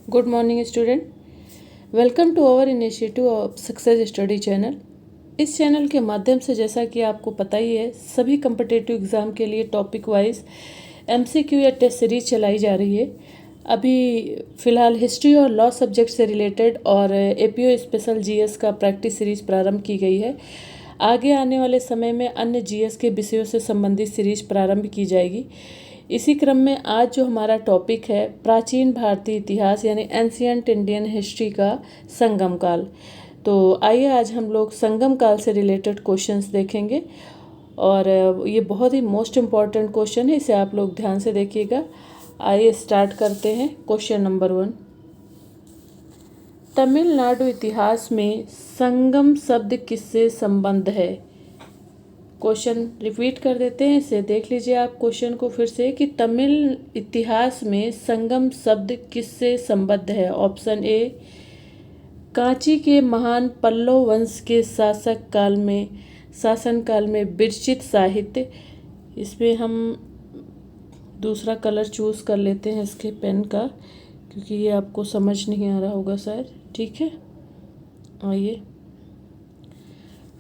Good morning student, welcome to our initiative of success study channel. इस channel के माध्यम से जैसा कि आपको पता ही है, सभी कम्पिटिटिव एग्ज़ाम के लिए टॉपिक वाइज एमसीक्यू या टेस्ट सीरीज चलाई जा रही है। अभी फ़िलहाल हिस्ट्री और लॉ सब्जेक्ट से रिलेटेड और एपीओ स्पेशल जीएस का प्रैक्टिस सीरीज प्रारंभ की गई है। आगे आने वाले समय में अन्य जीएस के विषयों से संबंधित सीरीज प्रारंभ की जाएगी। इसी क्रम में आज जो हमारा टॉपिक है प्राचीन भारतीय इतिहास यानी एंशियंट इंडियन हिस्ट्री का संगम काल। तो आइए आज हम लोग संगम काल से रिलेटेड क्वेश्चंस देखेंगे और ये बहुत ही मोस्ट इम्पॉर्टेंट क्वेश्चन है, इसे आप लोग ध्यान से देखिएगा। आइए स्टार्ट करते हैं। क्वेश्चन नंबर 1, तमिलनाडु इतिहास में संगम शब्द किससे संबंध है? क्वेश्चन रिपीट कर देते हैं, इसे देख लीजिए आप क्वेश्चन को फिर से कि तमिल इतिहास में संगम शब्द किससे संबद्ध है। ऑप्शन ए, कांची के महान पल्लव वंश के शासन काल में विरचित साहित्य। इसमें हम दूसरा कलर चूज़ कर लेते हैं इसके पेन का, क्योंकि ये आपको समझ नहीं आ रहा होगा शायद। ठीक है, आइए।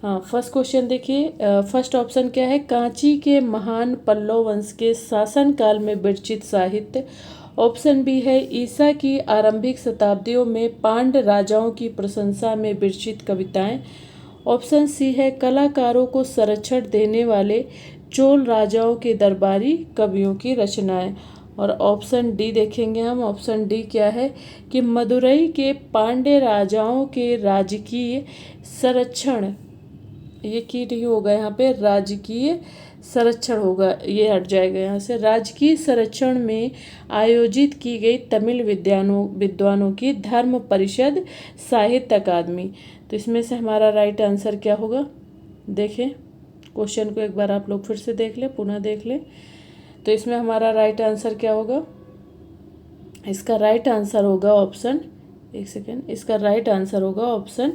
हाँ, फर्स्ट क्वेश्चन देखिए। फर्स्ट ऑप्शन क्या है? कांची के महान पल्लव वंश के शासन काल में विरचित साहित्य। ऑप्शन बी है ईसा की आरंभिक शताब्दियों में पांड्य राजाओं की प्रशंसा में विरचित कविताएं। ऑप्शन सी है कलाकारों को संरक्षण देने वाले चोल राजाओं के दरबारी कवियों की रचनाएं। और ऑप्शन डी देखेंगे हम। ऑप्शन डी क्या है कि मदुरई के पांड्य राजाओं के राजकीय संरक्षण, ये की नहीं होगा यहाँ पे, राजकीय संरक्षण होगा, ये हट जाएगा यहाँ से। राजकीय संरक्षण में आयोजित की गई तमिल विद्वानों की धर्म परिषद साहित्य अकादमी। तो इसमें से हमारा राइट आंसर क्या होगा? देखें क्वेश्चन को एक बार आप लोग फिर से देख लें, पुनः देख लें। तो इसमें हमारा राइट आंसर क्या होगा? इसका राइट आंसर होगा ऑप्शन, एक सेकेंड, इसका राइट आंसर होगा ऑप्शन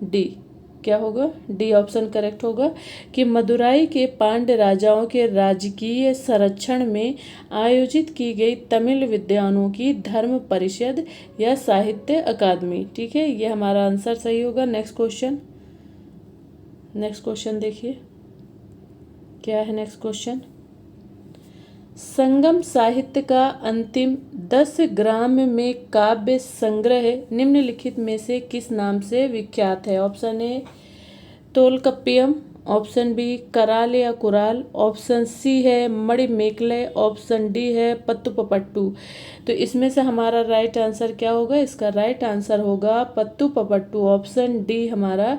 डी। क्या होगा? डी ऑप्शन करेक्ट होगा कि मदुराई के पांड्य राजाओं के राजकीय संरक्षण में आयोजित की गई तमिल विद्वानों की धर्म परिषद या साहित्य अकादमी। ठीक है, ये हमारा आंसर सही होगा। नेक्स्ट क्वेश्चन देखिए क्या है। नेक्स्ट क्वेश्चन, संगम साहित्य का अंतिम 10 ग्राम में काव्य संग्रह निम्नलिखित में से किस नाम से विख्यात है? ऑप्शन ए तोलकप्पियम, ऑप्शन बी कराल या कुराल, ऑप्शन सी है मणिमेकले, ऑप्शन डी है पत्तू। तो इसमें से हमारा राइट आंसर क्या होगा? इसका राइट आंसर होगा पत्तू। ऑप्शन डी हमारा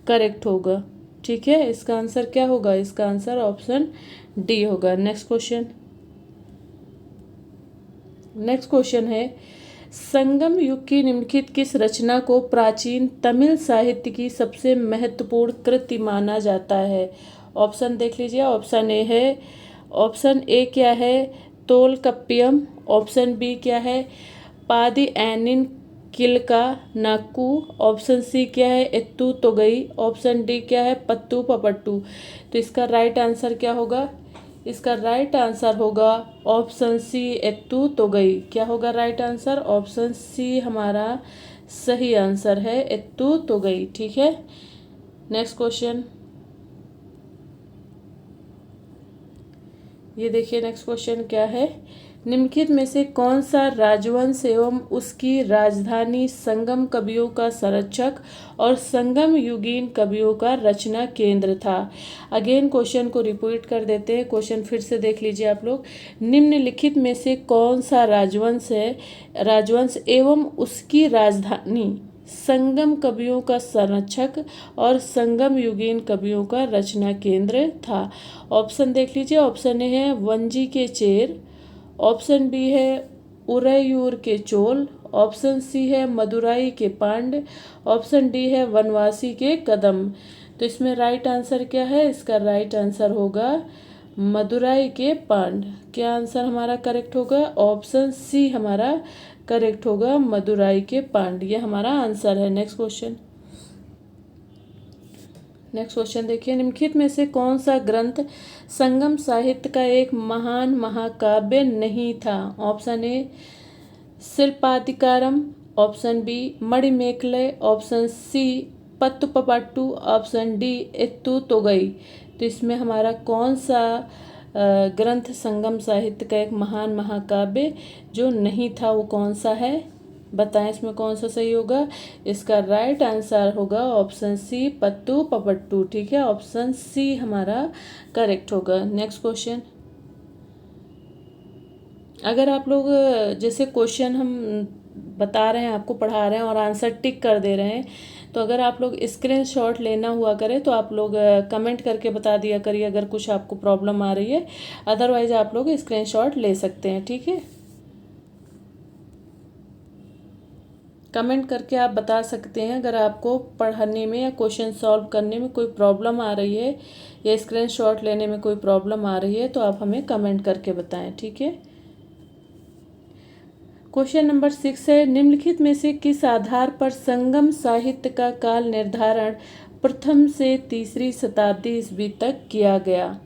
करेक्ट होगा। ठीक है, इसका आंसर क्या होगा? इसका आंसर ऑप्शन डी होगा। नेक्स्ट क्वेश्चन है, संगम युग की निम्नलिखित किस रचना को प्राचीन तमिल साहित्य की सबसे महत्वपूर्ण कृति माना जाता है? ऑप्शन देख लीजिए। ऑप्शन ए क्या है? तोलकप्पियम। ऑप्शन बी क्या है? पादी एनिन किलका नाकू। ऑप्शन सी क्या है? एत्तू तोगई। ऑप्शन डी क्या है? पत्तू पपट्टू। तो इसका राइट आंसर क्या होगा? इसका राइट आंसर होगा ऑप्शन सी एत्तू तोगई। क्या होगा राइट आंसर? ऑप्शन सी हमारा सही आंसर है, एत्तू तोगई। ठीक है, नेक्स्ट क्वेश्चन ये देखिए। नेक्स्ट क्वेश्चन क्या है? निम्नलिखित में से कौन सा राजवंश एवं उसकी राजधानी संगम कवियों का संरक्षक और संगम युगीन कवियों का रचना केंद्र था? अगेन क्वेश्चन को रिपीट कर देते हैं, क्वेश्चन फिर से देख लीजिए आप लोग। निम्नलिखित में से कौन सा राजवंश एवं उसकी राजधानी संगम कवियों का संरक्षक और संगम युगीन कवियों का रचना केंद्र था? ऑप्शन देख लीजिए। ऑप्शन ए है वंजी के चेर, ऑप्शन बी है उरैयूर के चोल, ऑप्शन सी है मदुराई के पांड्य, ऑप्शन डी है वनवासी के कदम। तो इसमें राइट आंसर क्या है? इसका राइट आंसर होगा मदुराई के पांड्य। क्या आंसर हमारा करेक्ट होगा? ऑप्शन सी हमारा करेक्ट होगा, मदुराई के पांड्य। ये हमारा आंसर है। नेक्स्ट क्वेश्चन देखिए। निम्नलिखित में से कौन सा ग्रंथ संगम साहित्य का एक महान महाकाव्य नहीं था? Option A Silappadikaram, option B Manimekalai, option C Pattuppattu, option D Ettu Thogai. तो इसमें हमारा कौन सा ग्रंथ संगम साहित्य का एक महान महाकाव्य जो नहीं था वो कौन सा है, बताएं इसमें कौन सा सही होगा। इसका राइट आंसर होगा ऑप्शन सी पत्तू पपट्टू। ठीक है, ऑप्शन सी हमारा करेक्ट होगा। नेक्स्ट क्वेश्चन, अगर आप लोग जैसे क्वेश्चन हम बता रहे हैं, आपको पढ़ा रहे हैं और आंसर टिक कर दे रहे हैं, तो अगर आप लोग स्क्रीनशॉट लेना हुआ करे तो आप लोग कमेंट करके बता दिया करिए अगर कुछ आपको प्रॉब्लम आ रही है, अदरवाइज आप लोग स्क्रीनशॉट ले सकते हैं। ठीक है, कमेंट करके आप बता सकते हैं अगर आपको पढ़ने में या क्वेश्चन सॉल्व करने में कोई प्रॉब्लम आ रही है या स्क्रीनशॉट लेने में कोई प्रॉब्लम आ रही है तो आप हमें कमेंट करके बताएं। ठीक है, क्वेश्चन नंबर 6 है, निम्नलिखित में से किस आधार पर संगम साहित्य का काल निर्धारण प्रथम से तीसरी शताब्दी ईस्वी तक किया गया।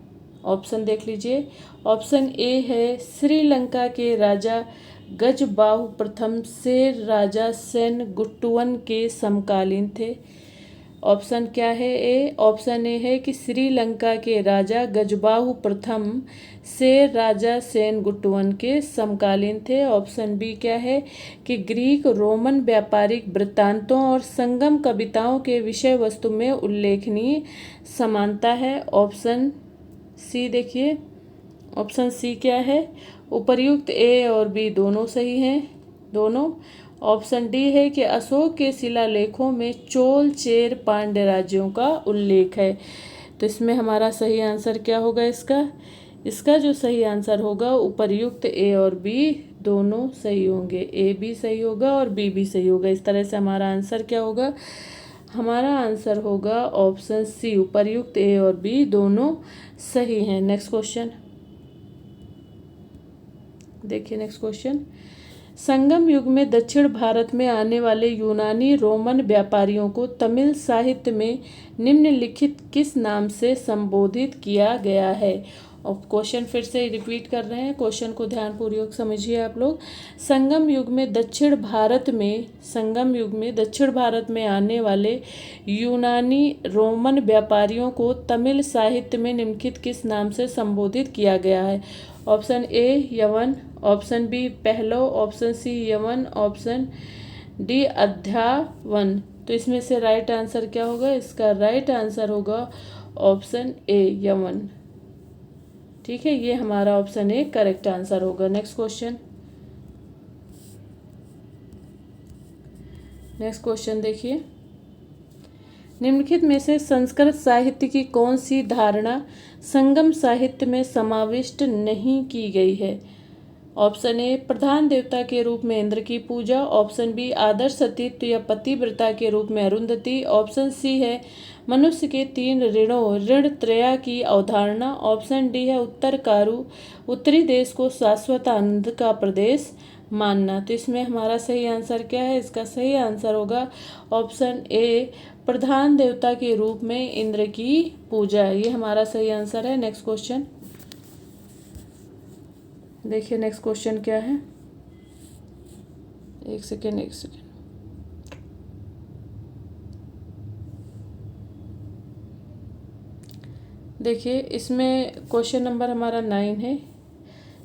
ऑप्शन देख लीजिए। ऑप्शन ए है श्रीलंका के राजा गजबाहु प्रथम से राजा सेनगुट्टुवन के समकालीन थे। ऑप्शन क्या है ए, ऑप्शन ए है कि श्रीलंका के राजा गजबाहु प्रथम से राजा सेनगुट्टुवन के समकालीन थे। ऑप्शन बी क्या है कि ग्रीक रोमन व्यापारिक वृत्तांतों और संगम कविताओं के विषय वस्तु में उल्लेखनीय समानता है। ऑप्शन सी देखिए, ऑप्शन सी क्या है, उपर्युक्त ए और बी दोनों सही हैं, दोनों। ऑप्शन डी है कि अशोक के शिलालेखों में चोल चेर पांड्य राज्यों का उल्लेख है। तो इसमें हमारा सही आंसर क्या होगा इसका जो सही आंसर होगा उपर्युक्त ए और बी दोनों सही होंगे, ए भी सही होगा और बी भी सही होगा। इस तरह से हमारा आंसर क्या होगा, हमारा आंसर होगा ऑप्शन सी, उपर्युक्त ए और बी दोनों सही हैं। नेक्स्ट क्वेश्चन देखिए, नेक्स्ट क्वेश्चन, संगम युग में दक्षिण भारत में आने वाले यूनानी रोमन व्यापारियों को तमिल साहित्य में निम्नलिखित किस नाम से संबोधित किया गया है। और क्वेश्चन फिर से रिपीट कर रहे हैं, क्वेश्चन को ध्यानपूर्वक समझिए आप लोग। संगम युग में दक्षिण भारत में आने वाले यूनानी रोमन व्यापारियों को तमिल साहित्य में निम्नलिखित किस नाम से संबोधित किया गया है। ऑप्शन ए यवन, ऑप्शन बी पहलो, ऑप्शन सी यवन, ऑप्शन डी अध्यावन। तो इसमें से राइट आंसर क्या होगा, इसका राइट आंसर होगा ऑप्शन ए यवन। ठीक है, ये हमारा ऑप्शन ए करेक्ट आंसर होगा। नेक्स्ट क्वेश्चन देखिए, निम्नलिखित में से संस्कृत साहित्य की कौन सी धारणा संगम साहित्य में समाविष्ट नहीं की गई है। ऑप्शन ए प्रधान देवता के रूप में इंद्र की पूजा, ऑप्शन बी आदर्श सतीत्व या पतिव्रता के रूप में अरुंधति, ऑप्शन सी है मनुष्य के 3 ऋणों ऋण त्रया की अवधारणा, ऑप्शन डी है उत्तरी देश को शाश्वत आनंद का प्रदेश मानना। तो इसमें हमारा सही आंसर क्या है, इसका सही आंसर होगा ऑप्शन ए प्रधान देवता के रूप में इंद्र की पूजा, ये हमारा सही आंसर है। नेक्स्ट क्वेश्चन देखिए, नेक्स्ट क्वेश्चन क्या है, एक सेकेंड देखिए, इसमें क्वेश्चन नंबर हमारा 9 है,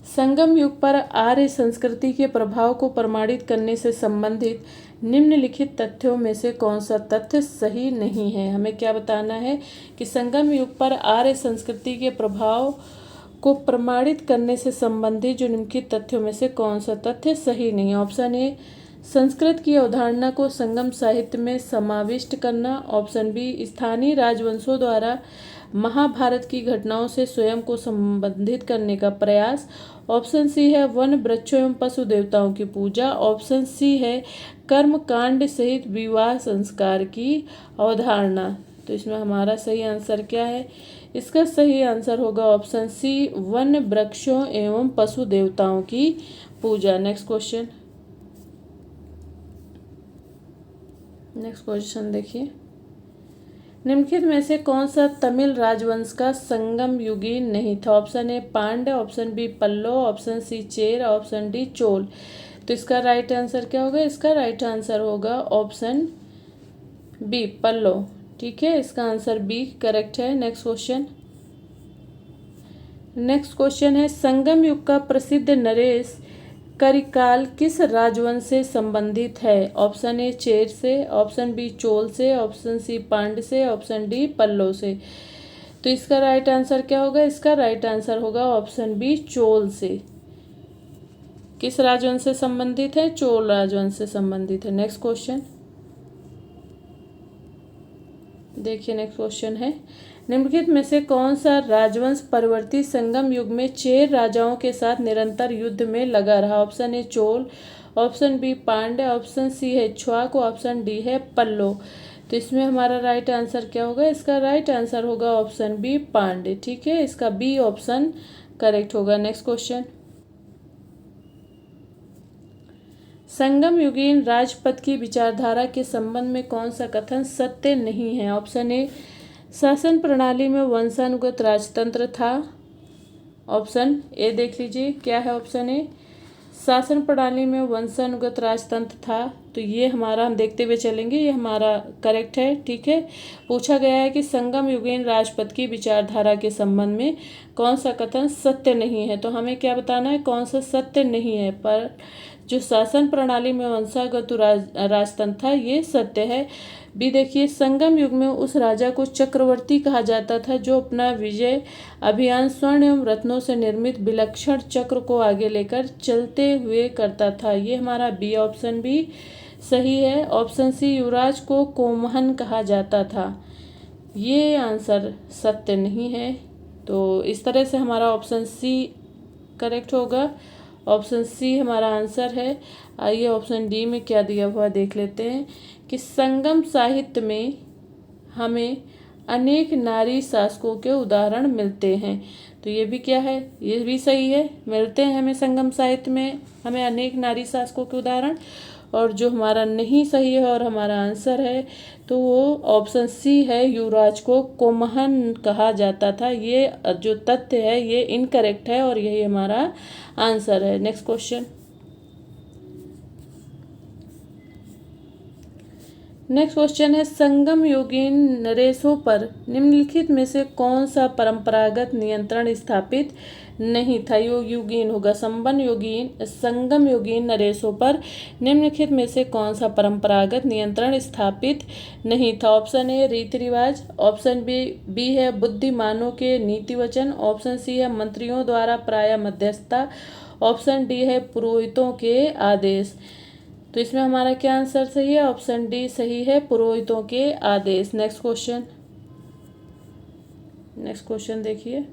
संगम युग पर आर्य संस्कृति के प्रभाव को प्रमाणित करने से संबंधित निम्नलिखित तथ्यों में से कौन सा तथ्य सही नहीं है। हमें क्या बताना है कि संगम युग पर आर्य संस्कृति के प्रभाव को प्रमाणित करने से संबंधित जो निम्नलिखित तथ्यों में से कौन सा तथ्य सही नहीं है। ऑप्शन ए संस्कृत की अवधारणा को संगम साहित्य में समाविष्ट करना, ऑप्शन बी स्थानीय राजवंशों द्वारा महाभारत की घटनाओं से स्वयं को संबंधित करने का प्रयास, ऑप्शन सी है वन वृक्षों एवं पशु देवताओं की पूजा, ऑप्शन सी है कर्म कांड सहित विवाह संस्कार की अवधारणा। तो इसमें हमारा सही आंसर क्या है, इसका सही आंसर होगा ऑप्शन सी वन वृक्षों एवं पशु देवताओं की पूजा। नेक्स्ट क्वेश्चन देखिए, निम्नलिखित में से कौन सा तमिल राजवंश का संगम युगी नहीं था। Option A Pandya, option B Pallava, option C Chera, option D Chola. तो इसका राइट आंसर क्या होगा? इसका राइट आंसर होगा ऑप्शन बी, पल्लव। ठीक है, इसका आंसर बी करेक्ट है। नेक्स्ट क्वेश्चन है, संगम युग का प्रसिद्ध नरेश करिकाल किस राजवंश से संबंधित है? ऑप्शन ए चेर से, ऑप्शन बी चोल से, ऑप्शन सी पांड्य से, ऑप्शन डी पल्लव से। तो इसका राइट आंसर क्या होगा? इसका राइट आंसर होगा ऑप्शन बी चोल से। किस राजवंश से संबंधित है? चोल राजवंश से संबंधित है। नेक्स्ट क्वेश्चन देखिए, नेक्स्ट क्वेश्चन है, निम्नलिखित में से कौन सा राजवंश परवर्ती संगम युग में चेर राजाओं के साथ निरंतर युद्ध में लगा रहा? Option A Chola, option B Pandya, option C है इक्ष्वाकु, ऑप्शन डी है पल्लव। तो इसमें हमारा राइट आंसर क्या होगा? इसका राइट आंसर होगा ऑप्शन बी पांड्य। ठीक है, इसका बी ऑप्शन करेक्ट होगा। नेक्स्ट क्वेश्चन, संगम युगीन राजपद की विचारधारा के संबंध में कौन सा कथन सत्य नहीं है? ऑप्शन ए शासन प्रणाली में वंशानुगत राजतंत्र था। ऑप्शन ए देख लीजिए क्या है ऑप्शन ए, शासन प्रणाली में वंशानुगत राजतंत्र था। तो ये हमारा, हम देखते हुए चलेंगे, ये हमारा करेक्ट है। ठीक है, पूछा गया है कि संगम युगीन राजपद की विचारधारा के संबंध में कौन सा कथन सत्य नहीं है। तो हमें क्या बताना है? कौन सा सत्य नहीं है। पर जो शासन प्रणाली में वंशागत राजतंत्र था ये सत्य है। भी देखिए, संगम युग में उस राजा को चक्रवर्ती कहा जाता था जो अपना विजय अभियान स्वर्ण एवं रत्नों से निर्मित विलक्षण चक्र को आगे लेकर चलते हुए करता था। ये हमारा बी ऑप्शन भी सही है। ऑप्शन सी, युवराज को कोमहन कहा जाता था। ये आंसर सत्य नहीं है। तो इस तरह से हमारा ऑप्शन सी करेक्ट होगा। ऑप्शन सी हमारा आंसर है। आइए ऑप्शन डी में क्या दिया हुआ देख लेते हैं कि संगम साहित्य में हमें अनेक नारी शासकों के उदाहरण मिलते हैं। तो ये भी क्या है? ये भी सही है, मिलते हैं हमें संगम साहित्य में हमें अनेक नारी शासकों के उदाहरण। और जो हमारा नहीं सही है और हमारा आंसर है तो वो ऑप्शन सी है, युवराज को कोमहन कहा जाता था। ये जो तथ्य है ये इनकरेक्ट है और यही हमारा आंसर है। नेक्स्ट क्वेश्चन, है, संगम युगीन नरेशों पर निम्नलिखित में से कौन सा परंपरागत नियंत्रण स्थापित नहीं था? युगीन होगा, संगम युगीन नरेशों पर निम्नलिखित में से कौन सा परंपरागत नियंत्रण स्थापित नहीं था? ऑप्शन ए रीति रिवाज, ऑप्शन बी है बुद्धिमानों के नीति वचन, ऑप्शन सी है मंत्रियों द्वारा प्राय मध्यस्थता, ऑप्शन डी है पुरोहितों के आदेश। तो इसमें हमारा क्या आंसर सही है? ऑप्शन डी सही है, पुरोहितों के आदेश। नेक्स्ट क्वेश्चन देखिए,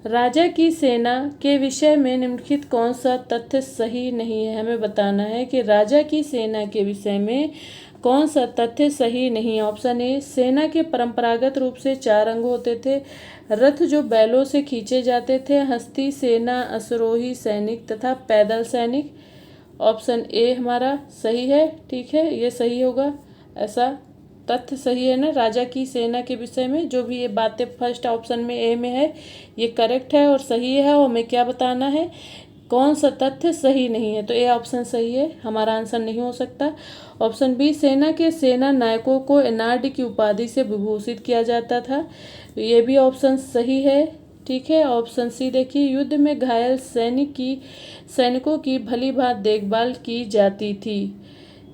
राजा की सेना के विषय में निम्नलिखित कौन सा तथ्य सही नहीं है? हमें बताना है कि राजा की सेना के विषय में कौन सा तथ्य सही नहीं है। ऑप्शन ए, सेना के परंपरागत रूप से 4 अंग होते थे, रथ जो बैलों से खींचे जाते थे, हस्ती सेना, अश्वरोही सैनिक तथा पैदल सैनिक। ऑप्शन ए हमारा सही है। ठीक है, ये सही होगा, ऐसा तथ्य सही है ना। राजा की सेना के विषय में जो भी ये बातें फर्स्ट ऑप्शन में ए में है ये करेक्ट है और सही है। और हमें क्या बताना है, कौन सा तथ्य सही नहीं है। तो ए ऑप्शन सही है, हमारा आंसर नहीं हो सकता। ऑप्शन बी, सेना के सेना नायकों को एनार्ड की उपाधि से विभूषित किया जाता था। ये भी ऑप्शन सही है। ठीक है, ऑप्शन सी देखिए, युद्ध में घायल सैनिकों की भली भांति देखभाल की जाती थी।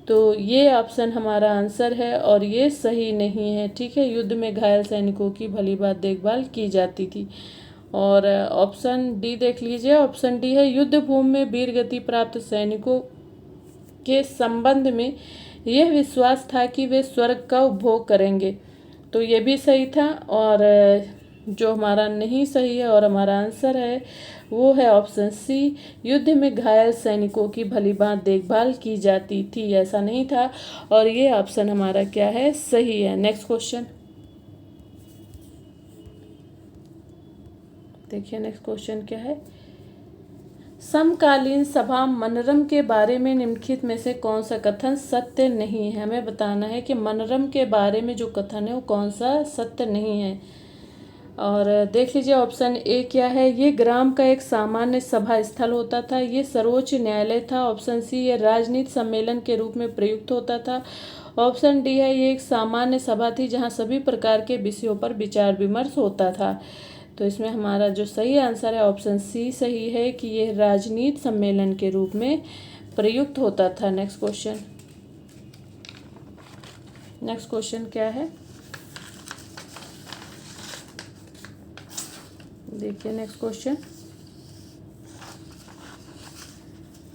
तो ये ऑप्शन हमारा आंसर है और ये सही नहीं है। ठीक है, युद्ध में घायल सैनिकों की भली भांति देखभाल की जाती थी। और ऑप्शन डी देख लीजिए, ऑप्शन डी है, युद्ध भूमि में वीर गति प्राप्त सैनिकों के संबंध में यह विश्वास था कि वे स्वर्ग का उपभोग करेंगे। तो ये भी सही था। और जो हमारा नहीं सही है और हमारा आंसर है वो है ऑप्शन सी, युद्ध में घायल सैनिकों की भली भांति देखभाल की जाती थी, ऐसा नहीं था। और ये ऑप्शन हमारा क्या है, सही है। नेक्स्ट क्वेश्चन देखिए, नेक्स्ट क्वेश्चन क्या है, समकालीन सभा मनरम के बारे में निम्नलिखित में से कौन सा कथन सत्य नहीं है? हमें बताना है कि मनरम के बारे में जो कथन है वो कौन सा सत्य नहीं है। और देख लीजिए ऑप्शन ए क्या है, ये ग्राम का एक सामान्य सभा स्थल होता था। ये सर्वोच्च न्यायालय था। ऑप्शन सी, ये राजनीति सम्मेलन के रूप में प्रयुक्त होता था। ऑप्शन डी है, ये एक सामान्य सभा थी जहां सभी प्रकार के विषयों पर विचार विमर्श होता था। तो इसमें हमारा जो सही आंसर है ऑप्शन सी सही है कि यह राजनीति सम्मेलन के रूप में प्रयुक्त होता था। नेक्स्ट क्वेश्चन क्या है, देखिए नेक्स्ट क्वेश्चन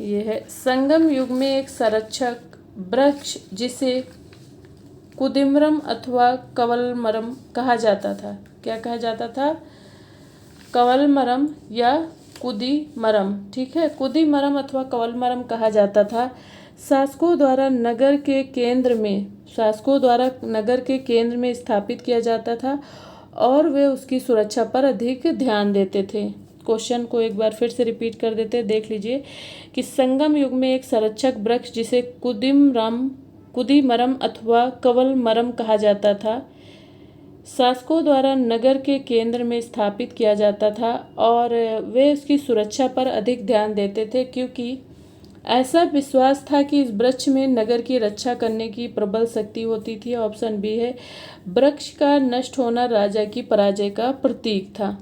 ये है, संगम युग में एक संरक्षक वृक्ष जिसे कुदिमरम अथवा कवलमरम कहा जाता था, क्या कहा जाता था, कवलमरम या कुदिमरम, ठीक है, कुदिमरम अथवा कवलमरम कहा जाता था। शासकों द्वारा नगर के केंद्र में स्थापित किया जाता था और वे उसकी सुरक्षा पर अधिक ध्यान देते थे। क्वेश्चन को एक बार फिर से रिपीट कर देते हैं, देख लीजिए कि संगम युग में एक संरक्षक वृक्ष जिसे कुदिमरम अथवा कवलमरम कहा जाता था शासकों द्वारा नगर के केंद्र में स्थापित किया जाता था और वे उसकी सुरक्षा पर अधिक ध्यान देते थे, क्योंकि ऐसा विश्वास था कि इस वृक्ष में नगर की रक्षा करने की प्रबल शक्ति होती थी। ऑप्शन बी है, वृक्ष का नष्ट होना राजा की पराजय का प्रतीक था,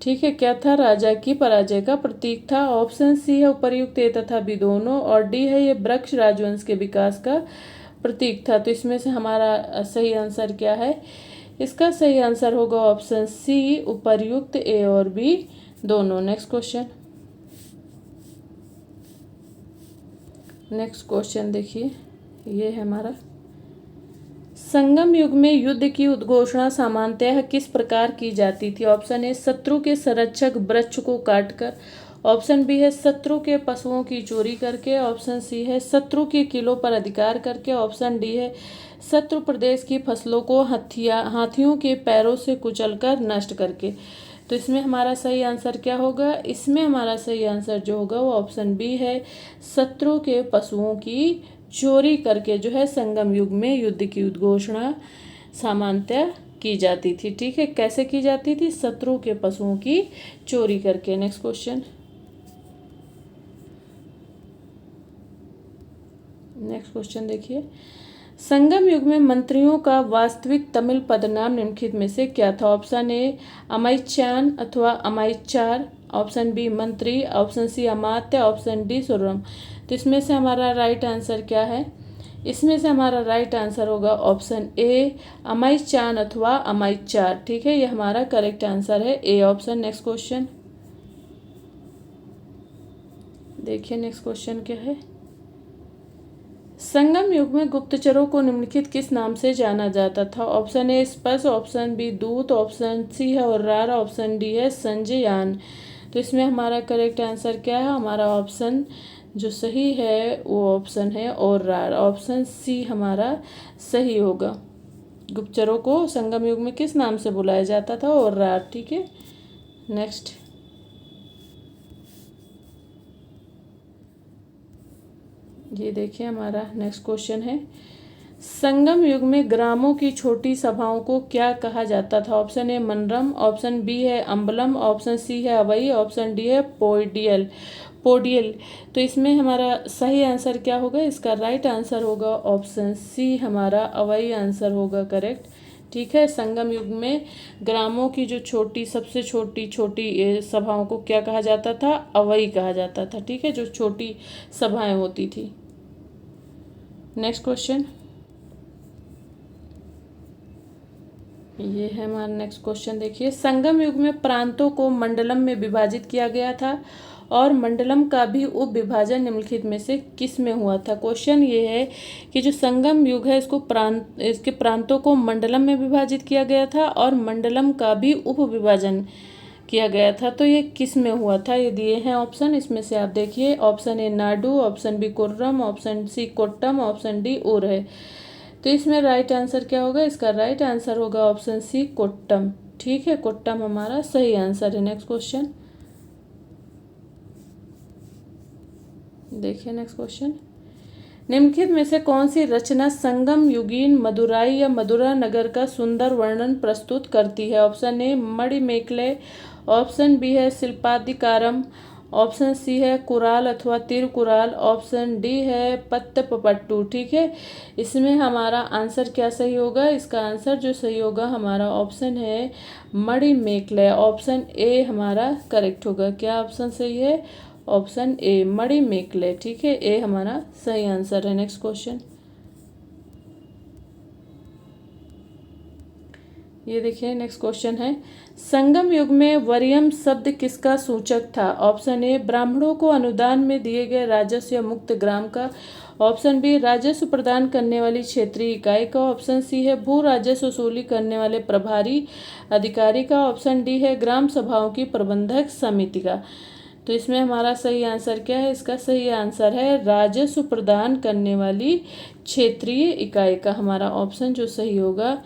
ठीक है, क्या था, राजा की पराजय का प्रतीक था। ऑप्शन सी है, उपर्युक्त ए तथा बी दोनों, और डी है, ये वृक्ष राजवंश के विकास का प्रतीक था। तो इसमें से हमारा सही आंसर क्या है, इसका सही आंसर होगा ऑप्शन सी, उपर्युक्त ए और बी दोनों। नेक्स्ट क्वेश्चन देखिए, ये है हमारा, संगम युग में युद्ध की उद्घोषणा सामान्यतः किस प्रकार की जाती थी। ऑप्शन ए, शत्रु के संरक्षक वृक्ष को काटकर। ऑप्शन बी है, शत्रु के पशुओं की चोरी करके। ऑप्शन सी है, शत्रु के किलों पर अधिकार करके। ऑप्शन डी है, शत्रु प्रदेश की फसलों को हाथियों के पैरों से कुचलकर नष्ट करके। तो इसमें हमारा सही आंसर क्या होगा, इसमें हमारा सही आंसर जो होगा वो ऑप्शन बी है, शत्रु के पशुओं की चोरी करके जो है संगम युग में युद्ध की उद्घोषणा सामान्यतः की जाती थी, ठीक है, कैसे की जाती थी, शत्रु के पशुओं की चोरी करके। नेक्स्ट क्वेश्चन देखिए, संगम युग में मंत्रियों का वास्तविक तमिल पदनाम निम्नलिखित में से क्या था। ऑप्शन ए, अमाइचान अथवा अमाइचार। ऑप्शन बी, मंत्री। ऑप्शन सी, अमात्य। ऑप्शन डी, सुरम। तो इसमें से हमारा राइट आंसर क्या है, इसमें से हमारा राइट आंसर होगा ऑप्शन ए, अमाइचान अथवा अमाइचार, ठीक है, ये हमारा करेक्ट आंसर है ए ऑप्शन। नेक्स्ट क्वेश्चन देखिए, नेक्स्ट क्वेश्चन क्या है, संगम युग में गुप्तचरों को निम्नलिखित किस नाम से जाना जाता था। ऑप्शन ए, स्पष्ट। ऑप्शन बी, दूत। ऑप्शन सी है अर्रार। ऑप्शन डी है संजययान। तो इसमें हमारा करेक्ट आंसर क्या है, हमारा ऑप्शन जो सही है वो ऑप्शन है अर्रार। ऑप्शन सी हमारा सही होगा। गुप्तचरों को संगम युग में किस नाम से बुलाया जाता था, अर्रार, ठीक है। नेक्स्ट ये देखिए, हमारा नेक्स्ट क्वेश्चन है, संगम युग में ग्रामों की छोटी सभाओं को क्या कहा जाता था। ऑप्शन ए, मनरम। ऑप्शन बी है अम्बलम। ऑप्शन सी है अवई। ऑप्शन डी है पोडियल। तो इसमें हमारा सही आंसर क्या होगा, इसका राइट आंसर होगा ऑप्शन सी, हमारा अवई आंसर होगा करेक्ट, ठीक है। संगम युग में ग्रामों की जो सबसे छोटी सभाओं को क्या कहा जाता था, अवई कहा जाता था, ठीक है, जो छोटी सभाएं होती थी। नेक्स्ट क्वेश्चन ये है हमारा नेक्स्ट क्वेश्चन देखिए, संगम युग में प्रांतों को मंडलम में विभाजित किया गया था और मंडलम का भी उप विभाजन निम्नलिखित में से किस में हुआ था। क्वेश्चन ये है कि जो संगम युग है इसके प्रांतों को मंडलम में विभाजित किया गया था और मंडलम का भी उप विभाजन किया गया था, तो ये किस में हुआ था, ये दिए हैं ऑप्शन, इसमें से आप देखिए, option A nadu. Option B kurram. Option C kottam. Option D ur है। तो इसमें राइट आंसर क्या होगा, इसका राइट आंसर होगा ऑप्शन सी, कोट्टम, ठीक है, कोट्टम हमारा सही आंसर है। नेक्स्ट क्वेश्चन देखिए, नेक्स्ट क्वेश्चन, निम्नलिखित में से कौन सी रचना संगम युगीन मदुराई या मदुरा नगर का सुंदर वर्णन प्रस्तुत करती है? ऑप्शन ए मणिमेखले, ऑप्शन बी है शिल्पादिकारम, ऑप्शन सी है कुराल अथवा तिरुकुराल, ऑप्शन डी है पत्तपट्टू। ठीक है, इसमें हमारा आंसर क्या सही होगा? इसका आंसर जो सही होगा हमारा ऑप्शन है मणिमेखले। ऑप्शन ए हमारा करेक्ट होगा। क्या ऑप्शन सही है? Option A Manimekalai. ठीक है, ए हमारा सही आंसर है। नेक्स्ट क्वेश्चन, ये देखिए नेक्स्ट क्वेश्चन है, संगम युग में वरियम शब्द किसका सूचक था? ऑप्शन ए ब्राह्मणों को अनुदान में दिए गए राजस्व या मुक्त ग्राम का, ऑप्शन बी राजस्व प्रदान करने वाली क्षेत्रीय इकाई का, ऑप्शन सी है भू राजस्व वसूली करने वाले प्रभारी अधिकारी का, ऑप्शन डी है ग्राम सभाओं की प्रबंधक समिति का। तो इसमें हमारा सही आंसर क्या है? इसका सही आंसर है राजस्व प्रदान करने वाली क्षेत्रीय इकाई का। हमारा ऑप्शन जो सही होगा,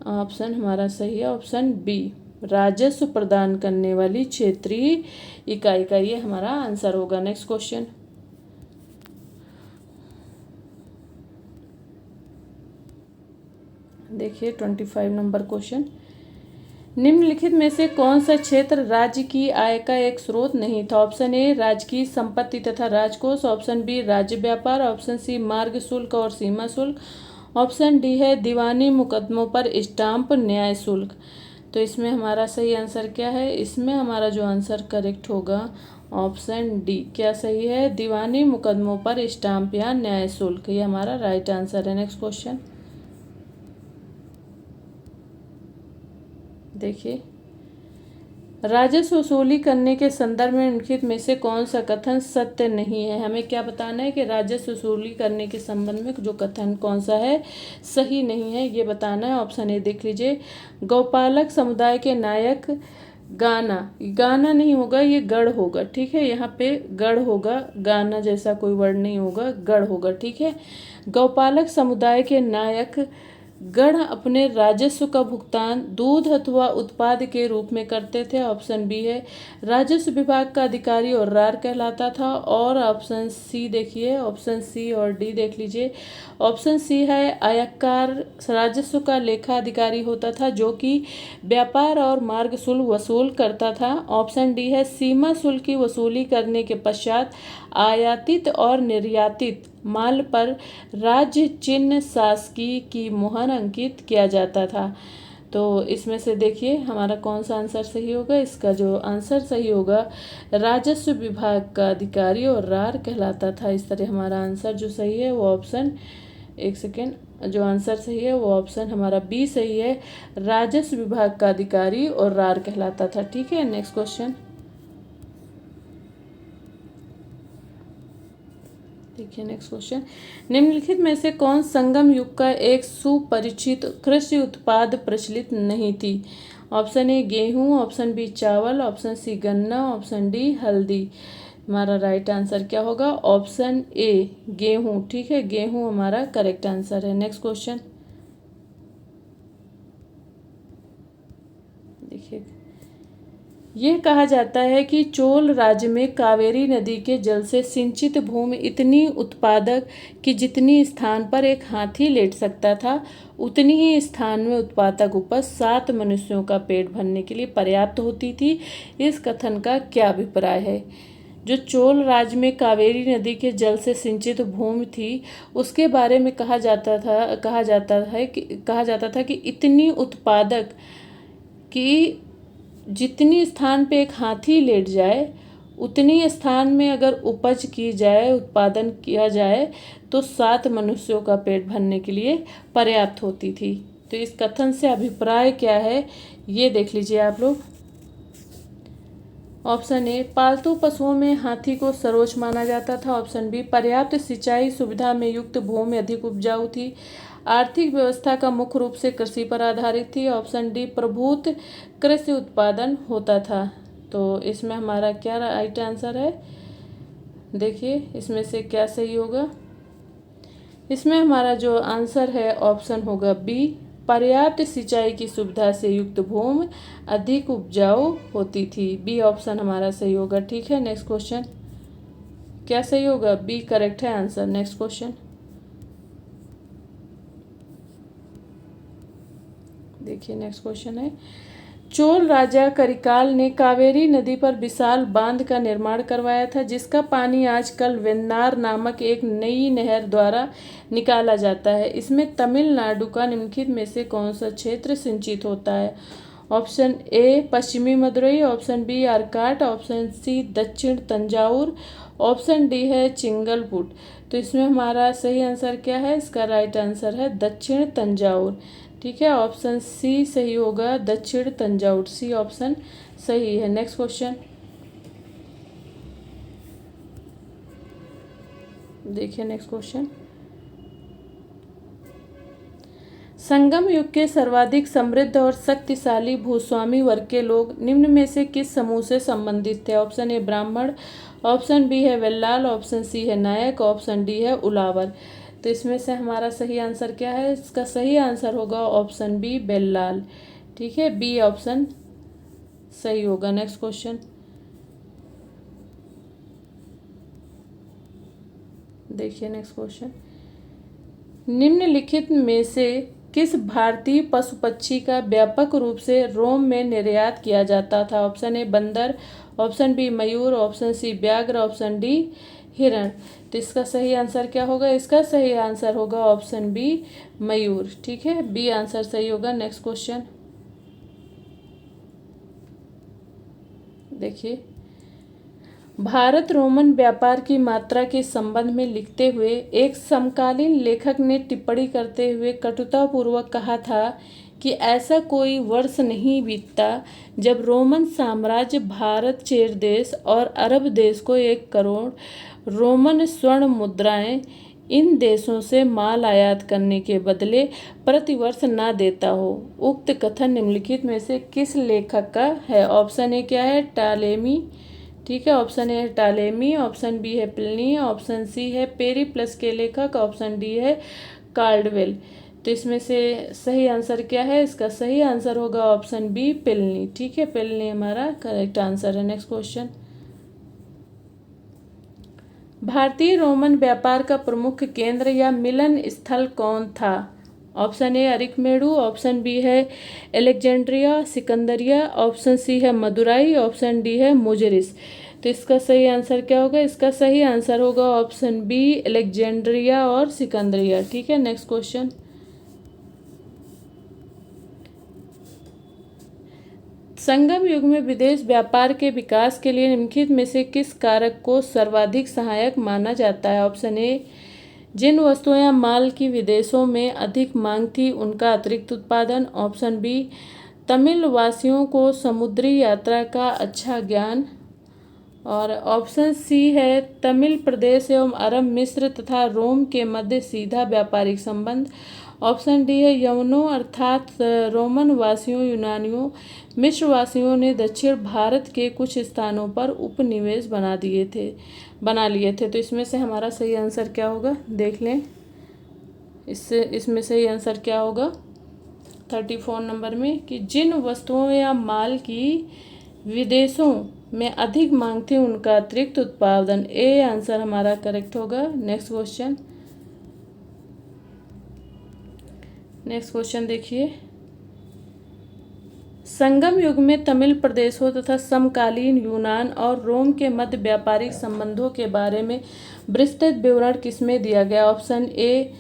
ऑप्शन हमारा सही है ऑप्शन बी, राजस्व प्रदान करने वाली क्षेत्रीय इकाई का, ये हमारा आंसर होगा। नेक्स्ट क्वेश्चन, देखिए 25 नंबर क्वेश्चन, निम्नलिखित में से कौन सा क्षेत्र राज्य की आय का एक स्रोत नहीं था? ऑप्शन ए राज्य की संपत्ति तथा राजकोष, ऑप्शन बी राज्य व्यापार, ऑप्शन सी मार्ग शुल्क और सीमा शुल्क, ऑप्शन डी है दीवानी मुकदमों पर स्टाम्प न्याय शुल्क। तो इसमें हमारा सही आंसर क्या है? इसमें हमारा जो आंसर करेक्ट होगा ऑप्शन डी। क्या सही है? दीवानी मुकदमों पर स्टाम्प या न्याय शुल्क, ये हमारा राइट आंसर है। नेक्स्ट क्वेश्चन, देखिए राजस्व वसूली करने के संदर्भ में निम्नलिखित में से कौन सा कथन सत्य नहीं है? हमें क्या बताना है कि राजस्व वसूली करने के संबंध में जो कथन कौन सा है सही नहीं है, ये बताना है। ऑप्शन ए देख लीजिए, गौपालक समुदाय के नायक गाना, गाना नहीं होगा, ये गढ़ होगा। ठीक है, यहाँ पे गढ़ होगा, गाना जैसा कोई वर्ड नहीं होगा, गढ़ होगा। ठीक है, गौपालक समुदाय के नायक गण अपने राजस्व का भुगतान दूध अथवा उत्पाद के रूप में करते थे। ऑप्शन बी है राजस्व विभाग का अधिकारी और रार कहलाता था, और ऑप्शन सी देखिए, ऑप्शन सी और डी देख लीजिए। ऑप्शन सी है आयकर राजस्व का लेखा अधिकारी होता था जो कि व्यापार और मार्ग शुल्क वसूल करता था। ऑप्शन डी है सीमा शुल्क की वसूली करने के पश्चात आयातित और निर्यातित माल पर राज्य चिन्ह शासकीय की मुहर अंकित किया जाता था। तो इसमें से देखिए हमारा कौन सा आंसर सही होगा? इसका जो आंसर सही होगा राजस्व विभाग का अधिकारी और रार कहलाता था। इस तरह हमारा आंसर जो सही है वो ऑप्शन, एक सेकेंड, जो आंसर सही है वो ऑप्शन हमारा बी सही है, राजस्व विभाग का अधिकारी और रार कहलाता था। ठीक है, नेक्स्ट क्वेश्चन देखिए। नेक्स्ट क्वेश्चन, निम्नलिखित में से कौन संगम युग का एक सुपरिचित कृषि उत्पाद प्रचलित नहीं थी? ऑप्शन ए गेहूं, ऑप्शन बी चावल, ऑप्शन सी गन्ना, ऑप्शन डी हल्दी। हमारा राइट आंसर क्या होगा? ऑप्शन ए गेहूं। ठीक है, गेहूं हमारा करेक्ट आंसर है। नेक्स्ट क्वेश्चन देखिए, यह कहा जाता है कि चोल राज्य में कावेरी नदी के जल से सिंचित भूमि इतनी उत्पादक कि जितनी स्थान पर एक हाथी लेट सकता था उतनी ही स्थान में उत्पादक उपज 7 मनुष्यों का पेट भरने के लिए पर्याप्त होती थी। इस कथन का क्या अभिप्राय है? जो चोल राज्य में कावेरी नदी के जल से सिंचित भूमि थी उसके बारे में कहा जाता था कि इतनी उत्पादक कि जितनी स्थान पे एक हाथी लेट जाए उतनी स्थान में अगर उपज की जाए, उत्पादन किया जाए तो 7 मनुष्यों का पेट भरने के लिए पर्याप्त होती थी। तो इस कथन से अभिप्राय क्या है ये देख लीजिए आप लोग। ऑप्शन ए पालतू पशुओं में हाथी को सर्वोच्च माना जाता था। ऑप्शन बी पर्याप्त सिंचाई सुविधा में युक्त भूमि अधिक उपजाऊ थी। आर्थिक व्यवस्था का मुख्य रूप से कृषि पर आधारित थी। ऑप्शन डी प्रभुत कृषि उत्पादन होता था। तो इसमें हमारा क्या राइट आंसर है? देखिए इसमें से क्या सही होगा? इसमें हमारा जो आंसर है ऑप्शन होगा बी, पर्याप्त सिंचाई की सुविधा से युक्त भूमि अधिक उपजाऊ होती थी। बी ऑप्शन हमारा सही होगा। ठीक है, नेक्स्ट क्वेश्चन क्या सही होगा? बी करेक्ट है आंसर। नेक्स्ट क्वेश्चन देखिए नेक्स्ट क्वेश्चन है, चोल राजा करिकाल ने कावेरी नदी पर विशाल बांध का निर्माण करवाया था, जिसका पानी आजकल वेन्नार नामक एक नई नहर द्वारा निकाला जाता है। इसमें तमिलनाडु का निम्नलिखित में से कौन सा क्षेत्र सिंचित होता है? ऑप्शन ए पश्चिमी Madurai, option B Arcot, option C दक्षिण तंजावुर, ऑप्शन डी है चिंगलपुट। तो इसमें हमारा सही आंसर क्या है? इसका राइट आंसर है दक्षिण तंजावुर। ठीक है, ऑप्शन सी सही होगा, दक्षिण तंजावुर, सी ऑप्शन सही है। नेक्स्ट क्वेश्चन देखिए, नेक्स्ट क्वेश्चन, संगम युग के सर्वाधिक समृद्ध और शक्तिशाली भूस्वामी वर्ग के लोग निम्न में से किस समूह से संबंधित थे? ऑप्शन ए ब्राह्मण, ऑप्शन बी है वेल्लाल, ऑप्शन सी है नायक, ऑप्शन डी है उलावर। तो इसमें से हमारा सही आंसर क्या है? इसका सही आंसर होगा ऑप्शन बी बेल्लाल। ठीक है, बी ऑप्शन सही होगा। नेक्स्ट क्वेश्चन देखिए, नेक्स्ट क्वेश्चन, निम्नलिखित में से किस भारतीय पशु पक्षी का व्यापक रूप से रोम में निर्यात किया जाता था? ऑप्शन ए बंदर, ऑप्शन बी मयूर, ऑप्शन सी व्याघ्र, ऑप्शन डी हिरण। तो इसका सही आंसर क्या होगा? इसका सही आंसर होगा ऑप्शन बी मयूर। ठीक है, बी आंसर सही होगा। नेक्स्ट क्वेश्चन देखिए, भारत रोमन व्यापार की मात्रा के संबंध में लिखते हुए एक समकालीन लेखक ने टिप्पणी करते हुए कटुतापूर्वक कहा था कि ऐसा कोई वर्ष नहीं बीतता जब रोमन साम्राज्य भारत, चेर देश और अरब देश को 1 करोड़ रोमन स्वर्ण मुद्राएं इन देशों से माल आयात करने के बदले प्रतिवर्ष न देता हो। उक्त कथन निम्नलिखित में से किस लेखक का है? ऑप्शन ए क्या है? टालेमी। ठीक है, ऑप्शन ए है टालेमी, ऑप्शन बी है प्लिनी, ऑप्शन सी है पेरिप्लस के लेखक, ऑप्शन डी है कार्डवेल। तो इसमें से सही आंसर क्या है? इसका सही आंसर होगा ऑप्शन बी प्लिनी। ठीक है, प्लिनी हमारा करेक्ट आंसर है। नेक्स्ट क्वेश्चन, भारतीय रोमन व्यापार का प्रमुख केंद्र या मिलन स्थल कौन था? Option A Arikamedu, option B है एलेक्जेंड्रिया सिकंदरिया, ऑप्शन सी है मदुराई, ऑप्शन डी है मुजरिस। तो इसका सही आंसर क्या होगा? इसका सही आंसर होगा ऑप्शन बी एलेक्जेंड्रिया और सिकंदरिया। ठीक है, नेक्स्ट क्वेश्चन, संगम युग में विदेश व्यापार के विकास के लिए निम्नलिखित में से किस कारक को सर्वाधिक सहायक माना जाता है? ऑप्शन ए जिन वस्तुओं या माल की विदेशों में अधिक मांग थी उनका अतिरिक्त उत्पादन, ऑप्शन बी तमिल वासियों को समुद्री यात्रा का अच्छा ज्ञान, और ऑप्शन सी है तमिल प्रदेश एवं अरब, मिस्र तथा रोम के मध्य सीधा व्यापारिक संबंध, ऑप्शन डी है यवनों अर्थात रोमन वासियों, यूनानियों, मिस्र वासियों ने दक्षिण भारत के कुछ स्थानों पर उपनिवेश बना लिए थे। तो इसमें से हमारा सही आंसर क्या होगा? देख लें, इसमें सही आंसर क्या होगा 34 नंबर में, कि जिन वस्तुओं या माल की विदेशों में अधिक मांग थी उनका अतिरिक्त उत्पादन। ए आंसर हमारा करेक्ट होगा। नेक्स्ट क्वेश्चन देखिए, संगम युग में तमिल प्रदेशों तथा समकालीन यूनान और रोम के मध्य व्यापारिक संबंधों के बारे में विस्तृत विवरण किसमें दिया गया? ऑप्शन ए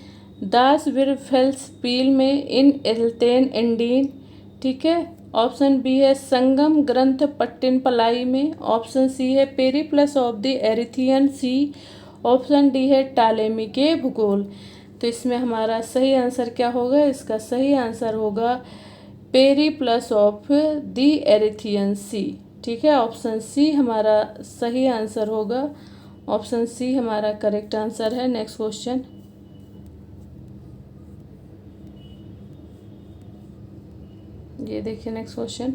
दास विरफेल्सपील में, इन एल्तेन एंडीन। ठीक है, ऑप्शन बी है संगम ग्रंथ पट्टिनपलाई में, ऑप्शन सी है Periplus of the Erythraean sea, option D है टालेमी के भूगोल। तो इसमें हमारा सही आंसर क्या होगा? इसका सही आंसर होगा पेरिप्लस ऑफ द एरिथियन सी। ठीक है, ऑप्शन सी हमारा सही आंसर होगा, ऑप्शन सी हमारा करेक्ट आंसर है। नेक्स्ट क्वेश्चन, ये देखिए नेक्स्ट क्वेश्चन,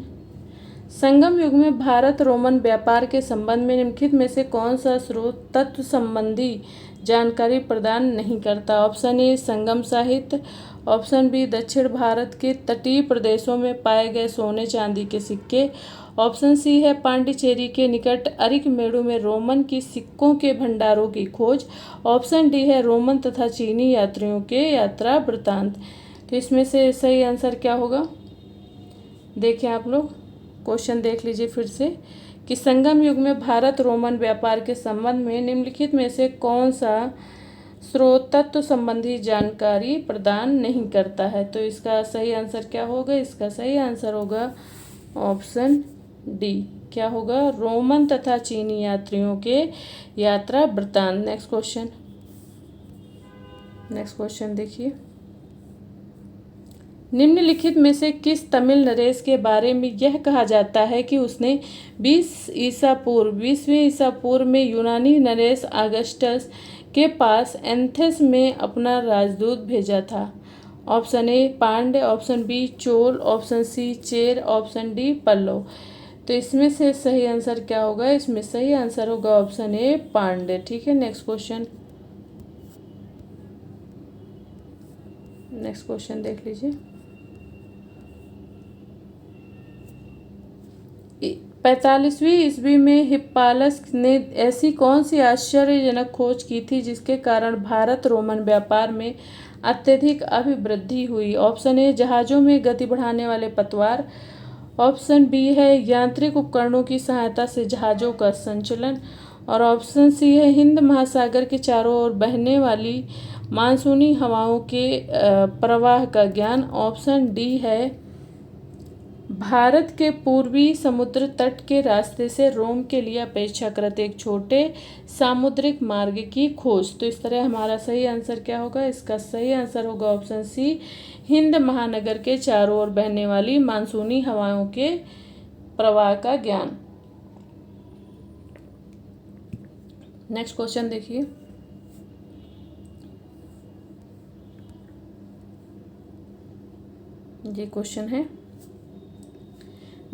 संगम युग में भारत रोमन व्यापार के संबंध में निम्नलिखित में से कौन सा स्रोत तत्व संबंधी जानकारी प्रदान नहीं करता? ऑप्शन ए संगम साहित्य, ऑप्शन बी दक्षिण भारत के तटीय प्रदेशों में पाए गए सोने चांदी के सिक्के, ऑप्शन सी है पांडिचेरी के निकट अरिकमेडु में रोमन की सिक्कों के भंडारों की खोज, ऑप्शन डी है रोमन तथा चीनी यात्रियों के यात्रा वृत्तांत। तो इसमें से सही आंसर क्या होगा? देखिए आप लोग क्वेश्चन देख लीजिए फिर से कि संगम युग में भारत रोमन व्यापार के संबंध में निम्नलिखित में से कौन सा स्रोत तत्व संबंधी जानकारी प्रदान नहीं करता है। तो इसका सही आंसर क्या होगा? इसका सही आंसर होगा ऑप्शन डी। क्या होगा? रोमन तथा चीनी यात्रियों के यात्रा वृत्तांत। नेक्स्ट क्वेश्चन देखिए, निम्नलिखित में से किस तमिल नरेश के बारे में यह कहा जाता है कि उसने 20वीं ईसा पूर्व में यूनानी नरेश अगस्टस के पास एथेंस में अपना राजदूत भेजा था? Option A Pandya, option B Chola, option C Chera, option D Pallava. तो इसमें से सही आंसर क्या होगा? इसमें सही आंसर होगा ऑप्शन ए पांड्य। ठीक है, नेक्स्ट क्वेश्चन देख लीजिए। 45वीं ईस्वी में हिप्पालस ने ऐसी कौन सी आश्चर्यजनक खोज की थी जिसके कारण भारत रोमन व्यापार में अत्यधिक अभिवृद्धि हुई? ऑप्शन ए जहाज़ों में गति बढ़ाने वाले पतवार, ऑप्शन बी है यांत्रिक उपकरणों की सहायता से जहाज़ों का संचालन, और ऑप्शन सी है हिंद महासागर के चारों ओर बहने वाली मानसूनी हवाओं के प्रवाह का ज्ञान। ऑप्शन डी है भारत के पूर्वी समुद्र तट के रास्ते से रोम के लिए अपेक्षाकृत एक छोटे सामुद्रिक मार्ग की खोज। तो इस तरह हमारा सही आंसर क्या होगा? इसका सही आंसर होगा ऑप्शन सी हिंद महानगर के चारों ओर बहने वाली मानसूनी हवाओं के प्रवाह का ज्ञान। नेक्स्ट क्वेश्चन देखिए, ये क्वेश्चन है,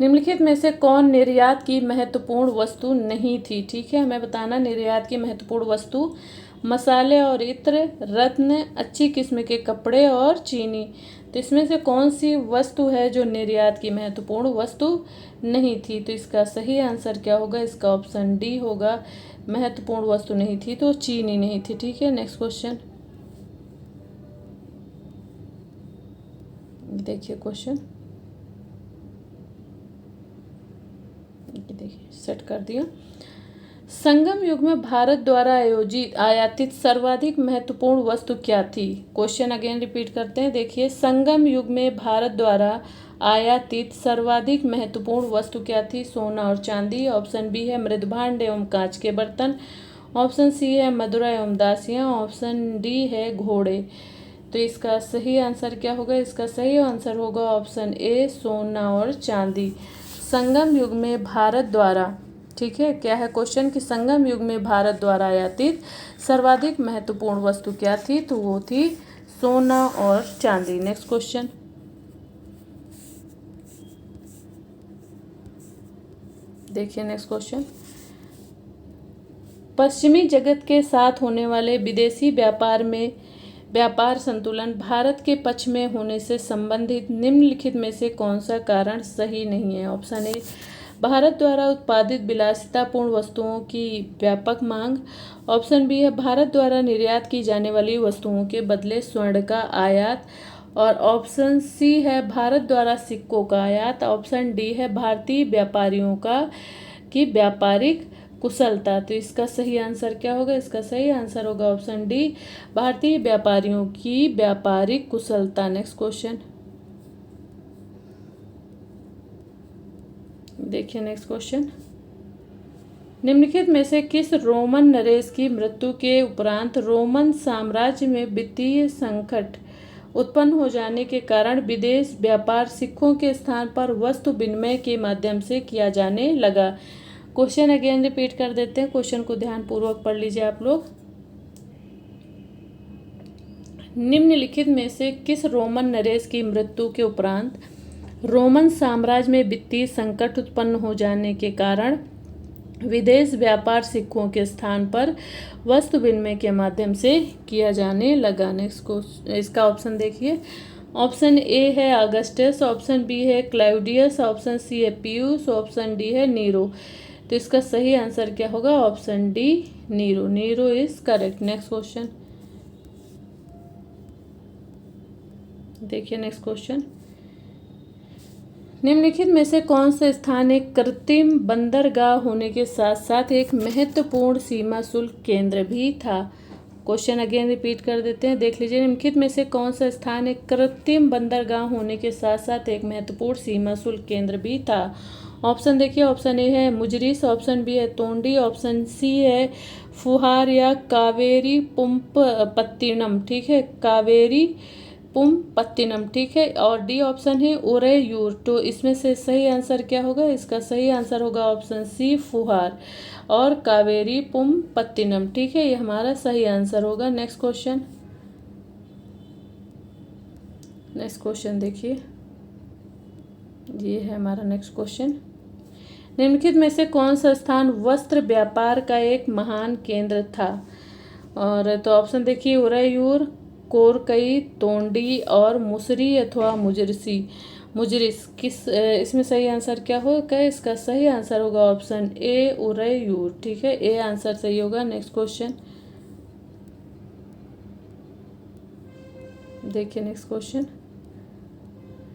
निम्नलिखित में से कौन निर्यात की महत्वपूर्ण वस्तु नहीं थी? ठीक है, हमें बताना निर्यात की महत्वपूर्ण वस्तु मसाले और इत्र, रत्न, अच्छी किस्म के कपड़े और चीनी। तो इसमें से कौन सी वस्तु है जो निर्यात की महत्वपूर्ण वस्तु नहीं थी? तो इसका सही आंसर क्या होगा? इसका ऑप्शन डी होगा, महत्वपूर्ण वस्तु नहीं थी तो चीनी नहीं थी। ठीक है, नेक्स्ट क्वेश्चन देखिए, क्वेश्चन देखिए सेट कर दिया। संगम युग में भारत द्वारा आयातित सर्वाधिक महत्वपूर्ण वस्तु क्या थी? क्वेश्चन अगेन रिपीट करते हैं। देखिए, संगम युग में भारत द्वारा आयातित सर्वाधिक महत्वपूर्ण वस्तु क्या थी? सोना और चांदी। ऑप्शन बी है मृदभांड एवं कांच के बर्तन, ऑप्शन सी है मदुरा एवं दासियां, ऑप्शन डी है घोड़े। तो इसका सही आंसर क्या होगा? इसका सही आंसर होगा ऑप्शन ए सोना और चांदी। संगम युग में भारत द्वारा, ठीक है, क्या है क्वेश्चन कि संगम युग में भारत द्वारा आयातित सर्वाधिक महत्वपूर्ण वस्तु क्या थी? तो वो थी सोना और चांदी। नेक्स्ट क्वेश्चन देखिए, नेक्स्ट क्वेश्चन, पश्चिमी जगत के साथ होने वाले विदेशी व्यापार संतुलन भारत के पक्ष में होने से संबंधित निम्नलिखित में से कौन सा कारण सही नहीं है? ऑप्शन ए भारत द्वारा उत्पादित विलासितापूर्ण वस्तुओं की व्यापक मांग, ऑप्शन बी है भारत द्वारा निर्यात की जाने वाली वस्तुओं के बदले स्वर्ण का आयात, और ऑप्शन सी है भारत द्वारा सिक्कों का आयात, ऑप्शन डी है भारतीय व्यापारियों की व्यापारिक कुशलता। तो इसका सही आंसर क्या होगा? इसका सही आंसर होगा ऑप्शन डी भारतीय व्यापारियों की व्यापारिक कुशलता। नेक्स्ट क्वेश्चन देखिए, नेक्स्ट क्वेश्चन, निम्नलिखित में से किस रोमन नरेश की मृत्यु के उपरांत रोमन साम्राज्य में वित्तीय संकट उत्पन्न हो जाने के कारण विदेश व्यापार सिक्कों के स्थान पर वस्तु विनिमय के माध्यम से किया जाने लगा? क्वेश्चन अगेन रिपीट कर देते हैं, क्वेश्चन को ध्यानपूर्वक पढ़ लीजिए आप लोग। निम्नलिखित में से किस रोमन नरेश की मृत्यु के उपरांत रोमन साम्राज्य में वित्तीय संकट उत्पन्न हो जाने के कारण विदेश व्यापार सिक्कों के स्थान पर वस्तु विनिमय के माध्यम से किया जाने लगा? नेक्स्ट इसका ऑप्शन देखिए, ऑप्शन ए है अगस्टस, ऑप्शन बी है क्लाउडियस, ऑप्शन सी है पियूस, ऑप्शन डी है नीरो। तो इसका सही आंसर क्या होगा? Option D Nero. Nero is correct. Next question देखिए, नेक्स्ट क्वेश्चन, निम्नलिखित में से कौन सा स्थान एक कृत्रिम बंदरगाह होने के साथ साथ एक महत्वपूर्ण सीमा शुल्क केंद्र भी था? क्वेश्चन अगेन रिपीट कर देते हैं, देख लीजिए। निम्नलिखित में से कौन सा स्थान एक कृत्रिम बंदरगाह होने के साथ साथ एक महत्वपूर्ण सीमा शुल्क केंद्र भी था? ऑप्शन देखिए, ऑप्शन ए है मुजरिस, ऑप्शन बी है तोंडी, ऑप्शन सी है फुहार या कावेरी पुंपपत्तिनम, ठीक है, कावेरी पुंपपत्तिनम, ठीक है, और डी ऑप्शन है उरैयूर। तो इसमें से सही आंसर क्या होगा? इसका सही आंसर होगा ऑप्शन सी फुहार और कावेरी पुंपपत्तिनम, ठीक है, ये हमारा सही आंसर होगा। नेक्स्ट क्वेश्चन, नेक्स्ट क्वेश्चन देखिए, ये है हमारा नेक्स्ट क्वेश्चन। निम्नलिखित में से कौन सा स्थान वस्त्र व्यापार का एक महान केंद्र था? और तो ऑप्शन देखिए उरैयूर, कोरकई, तोंडी और मुसरी अथवा मुजरिस। किस इसमें सही आंसर क्या होगा? इसका सही आंसर होगा ऑप्शन ए उरैयूर, ठीक है, ए आंसर सही होगा। नेक्स्ट क्वेश्चन देखिए, नेक्स्ट क्वेश्चन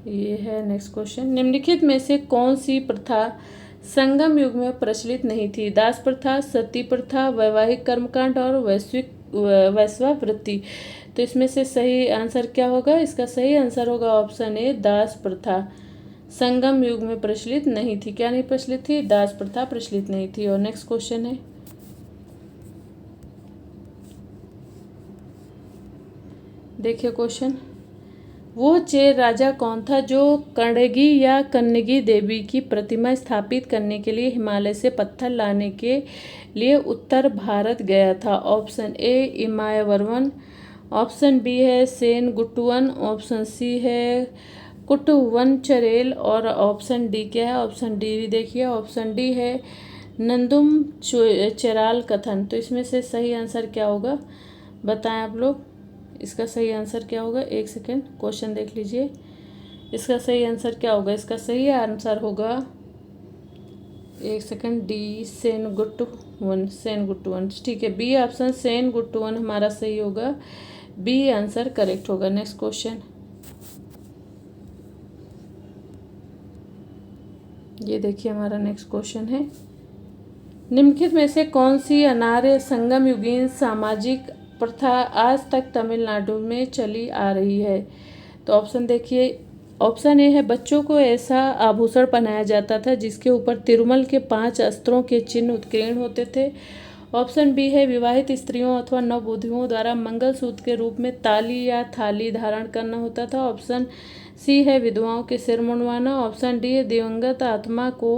ये है नेक्स्ट क्वेश्चन। निम्नलिखित में से कौन सी प्रथा संगम युग में प्रचलित नहीं थी? दास प्रथा, सती प्रथा, वैवाहिक कर्मकांड और वैश्यावृत्ति। तो इसमें से सही आंसर क्या होगा? इसका सही आंसर होगा ऑप्शन ए दास प्रथा संगम युग में प्रचलित नहीं थी। क्या नहीं प्रचलित थी? दास प्रथा प्रचलित नहीं थी। और नेक्स्ट क्वेश्चन है, देखिए क्वेश्चन, वो चेर राजा कौन था जो कण्डगी या कन्नगी देवी की प्रतिमा स्थापित करने के लिए हिमालय से पत्थर लाने के लिए उत्तर भारत गया था? ऑप्शन ए इमायवर्मन, ऑप्शन बी है सेन गुट्टुवन, ऑप्शन सी है कुट्टुवनचरेल और ऑप्शन डी क्या है? ऑप्शन डी देखिए, ऑप्शन डी है नंदुम चेराल कथन। तो इसमें से सही आंसर क्या होगा बताएं आप लोग? इसका सही आंसर क्या होगा? एक सेकेंड, क्वेश्चन देख लीजिए, इसका सही आंसर क्या होगा? इसका सही आंसर होगा, एक सेकेंड, डी सेन गुट्टुवन, ठीक है, बी ऑप्शन सेन गुट्टुवन हमारा सही होगा, बी आंसर करेक्ट होगा। नेक्स्ट क्वेश्चन, ये देखिए हमारा नेक्स्ट क्वेश्चन है। निम्नलिखित में से कौन सी अनार्य संगम युगीन सामाजिक प्रथा आज तक तमिलनाडु में चली आ रही है? तो ऑप्शन देखिए, ऑप्शन ए है बच्चों को ऐसा आभूषण पहनाया जाता था जिसके ऊपर तिरुमल के 5 अस्त्रों के चिन्ह उत्कीर्ण होते थे। ऑप्शन बी है विवाहित स्त्रियों अथवा नववधुओं द्वारा मंगलसूत्र के रूप में ताली या थाली धारण करना होता था। ऑप्शन सी है विधवाओं के सिर मुंडवाना। ऑप्शन डी है दिवंगत आत्मा को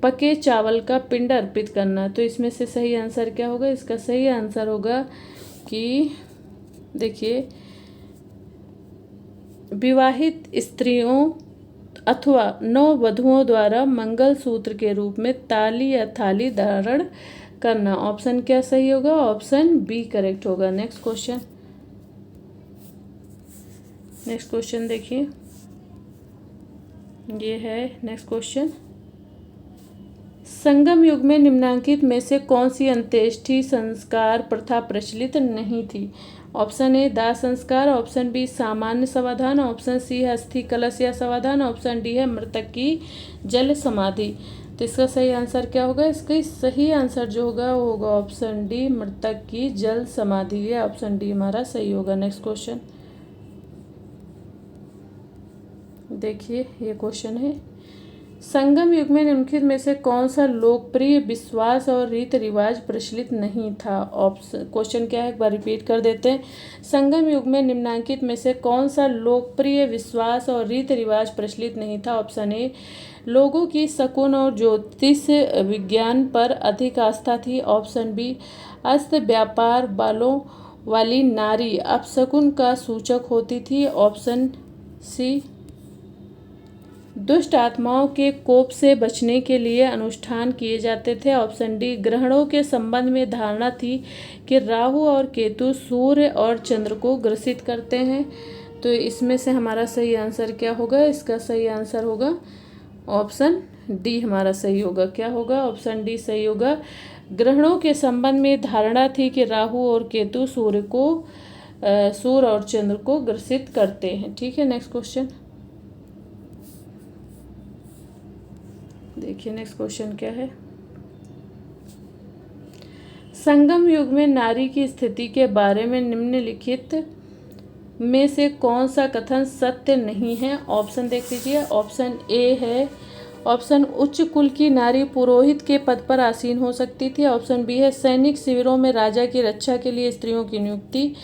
पके चावल का पिंड अर्पित करना। तो इसमें से सही आंसर क्या होगा? इसका सही आंसर होगा कि देखिए विवाहित स्त्रियों अथवा नववधुओं द्वारा मंगलसूत्र के रूप में ताली या थाली धारण करना। ऑप्शन क्या सही होगा? ऑप्शन बी करेक्ट होगा। नेक्स्ट क्वेश्चन, नेक्स्ट क्वेश्चन देखिए, ये है नेक्स्ट क्वेश्चन। संगम युग में निम्नांकित में से कौन सी अंत्येष्टि संस्कार प्रथा प्रचलित नहीं थी? ऑप्शन ए दाह संस्कार, ऑप्शन बी सामान्य समाधान, ऑप्शन सी है अस्थि कलश या समाधान, ऑप्शन डी है मृतक की जल समाधि। तो इसका सही आंसर क्या होगा? इसका सही आंसर जो होगा वो होगा ऑप्शन डी मृतक की जल समाधि। ये ऑप्शन डी हमारा सही होगा। नेक्स्ट क्वेश्चन देखिए, ये क्वेश्चन है, संगम युग में निम्नलिखित में से कौन सा लोकप्रिय विश्वास और रीति रिवाज प्रचलित नहीं था? ऑप्शन क्वेश्चन क्या है एक बार रिपीट कर देते हैं। संगम युग में निम्नांकित में से कौन सा लोकप्रिय विश्वास और रीति रिवाज प्रचलित नहीं था? ऑप्शन ए लोगों की शकुन और ज्योतिष विज्ञान पर अधिक आस्था थी। ऑप्शन बी अस्त व्यापार बालों वाली नारी अपशकुन का सूचक होती थी। ऑप्शन सी दुष्ट आत्माओं के कोप से बचने के लिए अनुष्ठान किए जाते थे। ऑप्शन डी ग्रहणों के संबंध में धारणा थी कि राहु और केतु सूर्य और चंद्र को ग्रसित करते हैं। तो इसमें से हमारा सही आंसर क्या होगा? इसका सही आंसर होगा ऑप्शन डी हमारा सही होगा। क्या होगा? ऑप्शन डी सही होगा। ग्रहणों के संबंध में धारणा थी कि राहु और केतु सूर्य और चंद्र को ग्रसित करते हैं। ठीक है, नेक्स्ट क्वेश्चन देखिए नेक्स्ट क्वेश्चन क्या है। संगम युग में नारी की स्थिति के बारे में निम्नलिखित में से कौन सा कथन सत्य नहीं है। ऑप्शन देख लीजिए। ऑप्शन ए है, ऑप्शन उच्च कुल की नारी पुरोहित के पद पर आसीन हो सकती थी। ऑप्शन बी है सैनिक शिविरों में राजा की रक्षा के लिए स्त्रियों की नियुक्ति।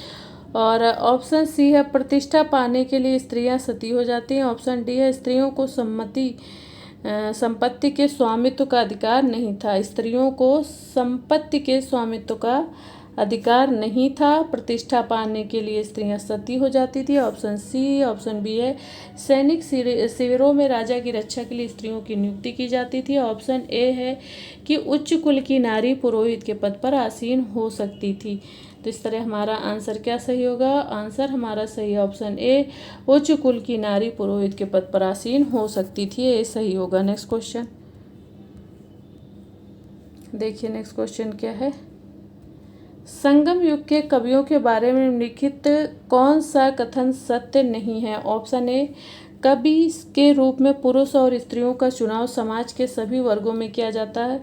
और ऑप्शन सी है प्रतिष्ठा पाने के लिए स्त्रियां सती हो जाती हैं। ऑप्शन डी है स्त्रियों को संपत्ति के स्वामित्व का अधिकार नहीं था। स्त्रियों को संपत्ति के स्वामित्व का अधिकार नहीं था, प्रतिष्ठा पाने के लिए स्त्रियां सती हो जाती थी। ऑप्शन सी, ऑप्शन बी है सैनिक शिविरों में राजा की रक्षा के लिए स्त्रियों की नियुक्ति की जाती थी। ऑप्शन ए है कि उच्च कुल की नारी पुरोहित के पद पर आसीन हो सकती थी। तो इस तरह हमारा आंसर क्या सही होगा। आंसर हमारा सही है ऑप्शन ए, उच्च कुल की नारी पुरोहित के पद पर आसीन हो सकती थी, ये सही होगा। नेक्स्ट क्वेश्चन देखिए। नेक्स्ट क्वेश्चन क्या है। संगम युग के कवियों के बारे में निम्नलिखित कौन सा कथन सत्य नहीं है। ऑप्शन ए, कवि के रूप में पुरुष और स्त्रियों का चुनाव समाज के सभी वर्गों में किया जाता है।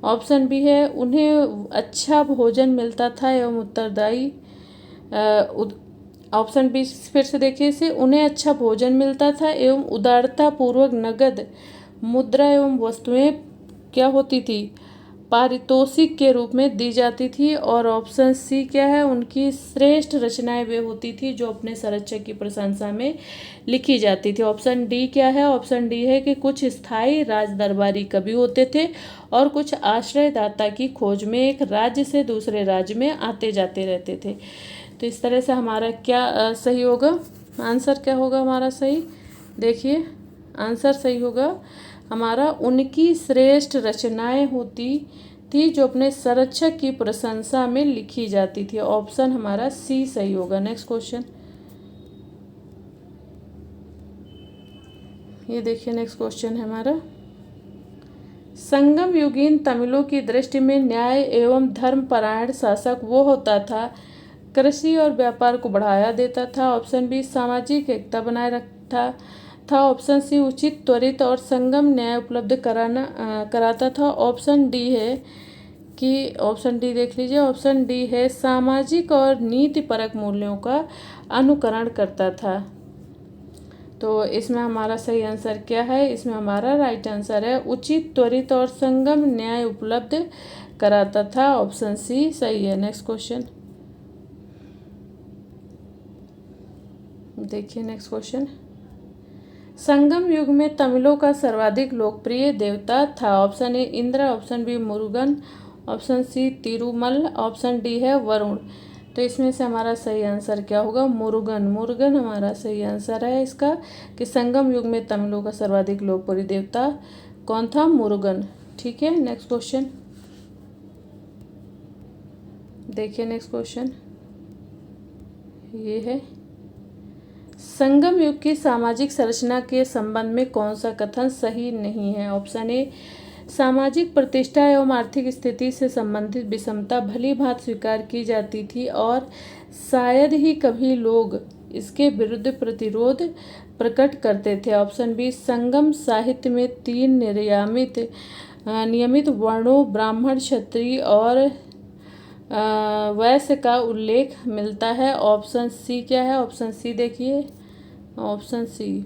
ऑप्शन बी है उन्हें अच्छा भोजन मिलता था एवं उत्तरदायी। ऑप्शन बी फिर से देखिए इसे, उन्हें अच्छा भोजन मिलता था एवं उदारता पूर्वक नगद मुद्रा एवं वस्तुएं क्या होती थी, पारितोषिक के रूप में दी जाती थी। और ऑप्शन सी क्या है, उनकी श्रेष्ठ रचनाएं वे होती थी जो अपने संरक्षक की प्रशंसा में लिखी जाती थी। ऑप्शन डी क्या है, ऑप्शन डी है कि कुछ स्थायी राज दरबारी कवि होते थे और कुछ आश्रयदाता की खोज में एक राज्य से दूसरे राज्य में आते जाते रहते थे। तो इस तरह से हमारा क्या सही होगा, आंसर क्या होगा हमारा सही। देखिए आंसर सही होगा हमारा, उनकी श्रेष्ठ रचनाएं होती थी जो अपने संरक्षक की प्रशंसा में लिखी जाती थी। ऑप्शन हमारा सी सही होगा। नेक्स्ट क्वेश्चन ये देखिए। नेक्स्ट क्वेश्चन है हमारा, संगम युगीन तमिलों की दृष्टि में न्याय एवं धर्मपरायण शासक वो होता था कृषि और व्यापार को बढ़ावा देता था। ऑप्शन बी, सामाजिक एकता बनाए रखता था। ऑप्शन सी, उचित त्वरित और संगम न्याय उपलब्ध कराता था। ऑप्शन डी है कि, ऑप्शन डी देख लीजिए, ऑप्शन डी है सामाजिक और नीतिपरक मूल्यों का अनुकरण करता था। तो इसमें हमारा सही आंसर क्या है, इसमें हमारा राइट आंसर है उचित त्वरित और संगम न्याय उपलब्ध कराता था। ऑप्शन सी सही है। नेक्स्ट क्वेश्चन देखिए। नेक्स्ट क्वेश्चन, संगम युग में तमिलों का सर्वाधिक लोकप्रिय देवता था। Option A Indra, option B Murugan, option C Tirumal, option D है वरुण। तो इसमें से हमारा सही आंसर क्या होगा, मुरुगन। मुरुगन हमारा सही आंसर है इसका, कि संगम युग में तमिलों का सर्वाधिक लोकप्रिय देवता कौन था, मुरुगन। ठीक है। नेक्स्ट क्वेश्चन देखिए। नेक्स्ट क्वेश्चन ये है, संगम युग की सामाजिक संरचना के संबंध में कौन सा कथन सही नहीं है। ऑप्शन ए, सामाजिक प्रतिष्ठा एवं आर्थिक स्थिति से संबंधित विषमता भली भांति स्वीकार की जाती थी और शायद ही कभी लोग इसके विरुद्ध प्रतिरोध प्रकट करते थे। ऑप्शन बी, संगम साहित्य में 3 नियमित वर्णों ब्राह्मण, क्षत्रिय और वैश्य का उल्लेख मिलता है। ऑप्शन सी क्या है, ऑप्शन सी देखिए, ऑप्शन सी,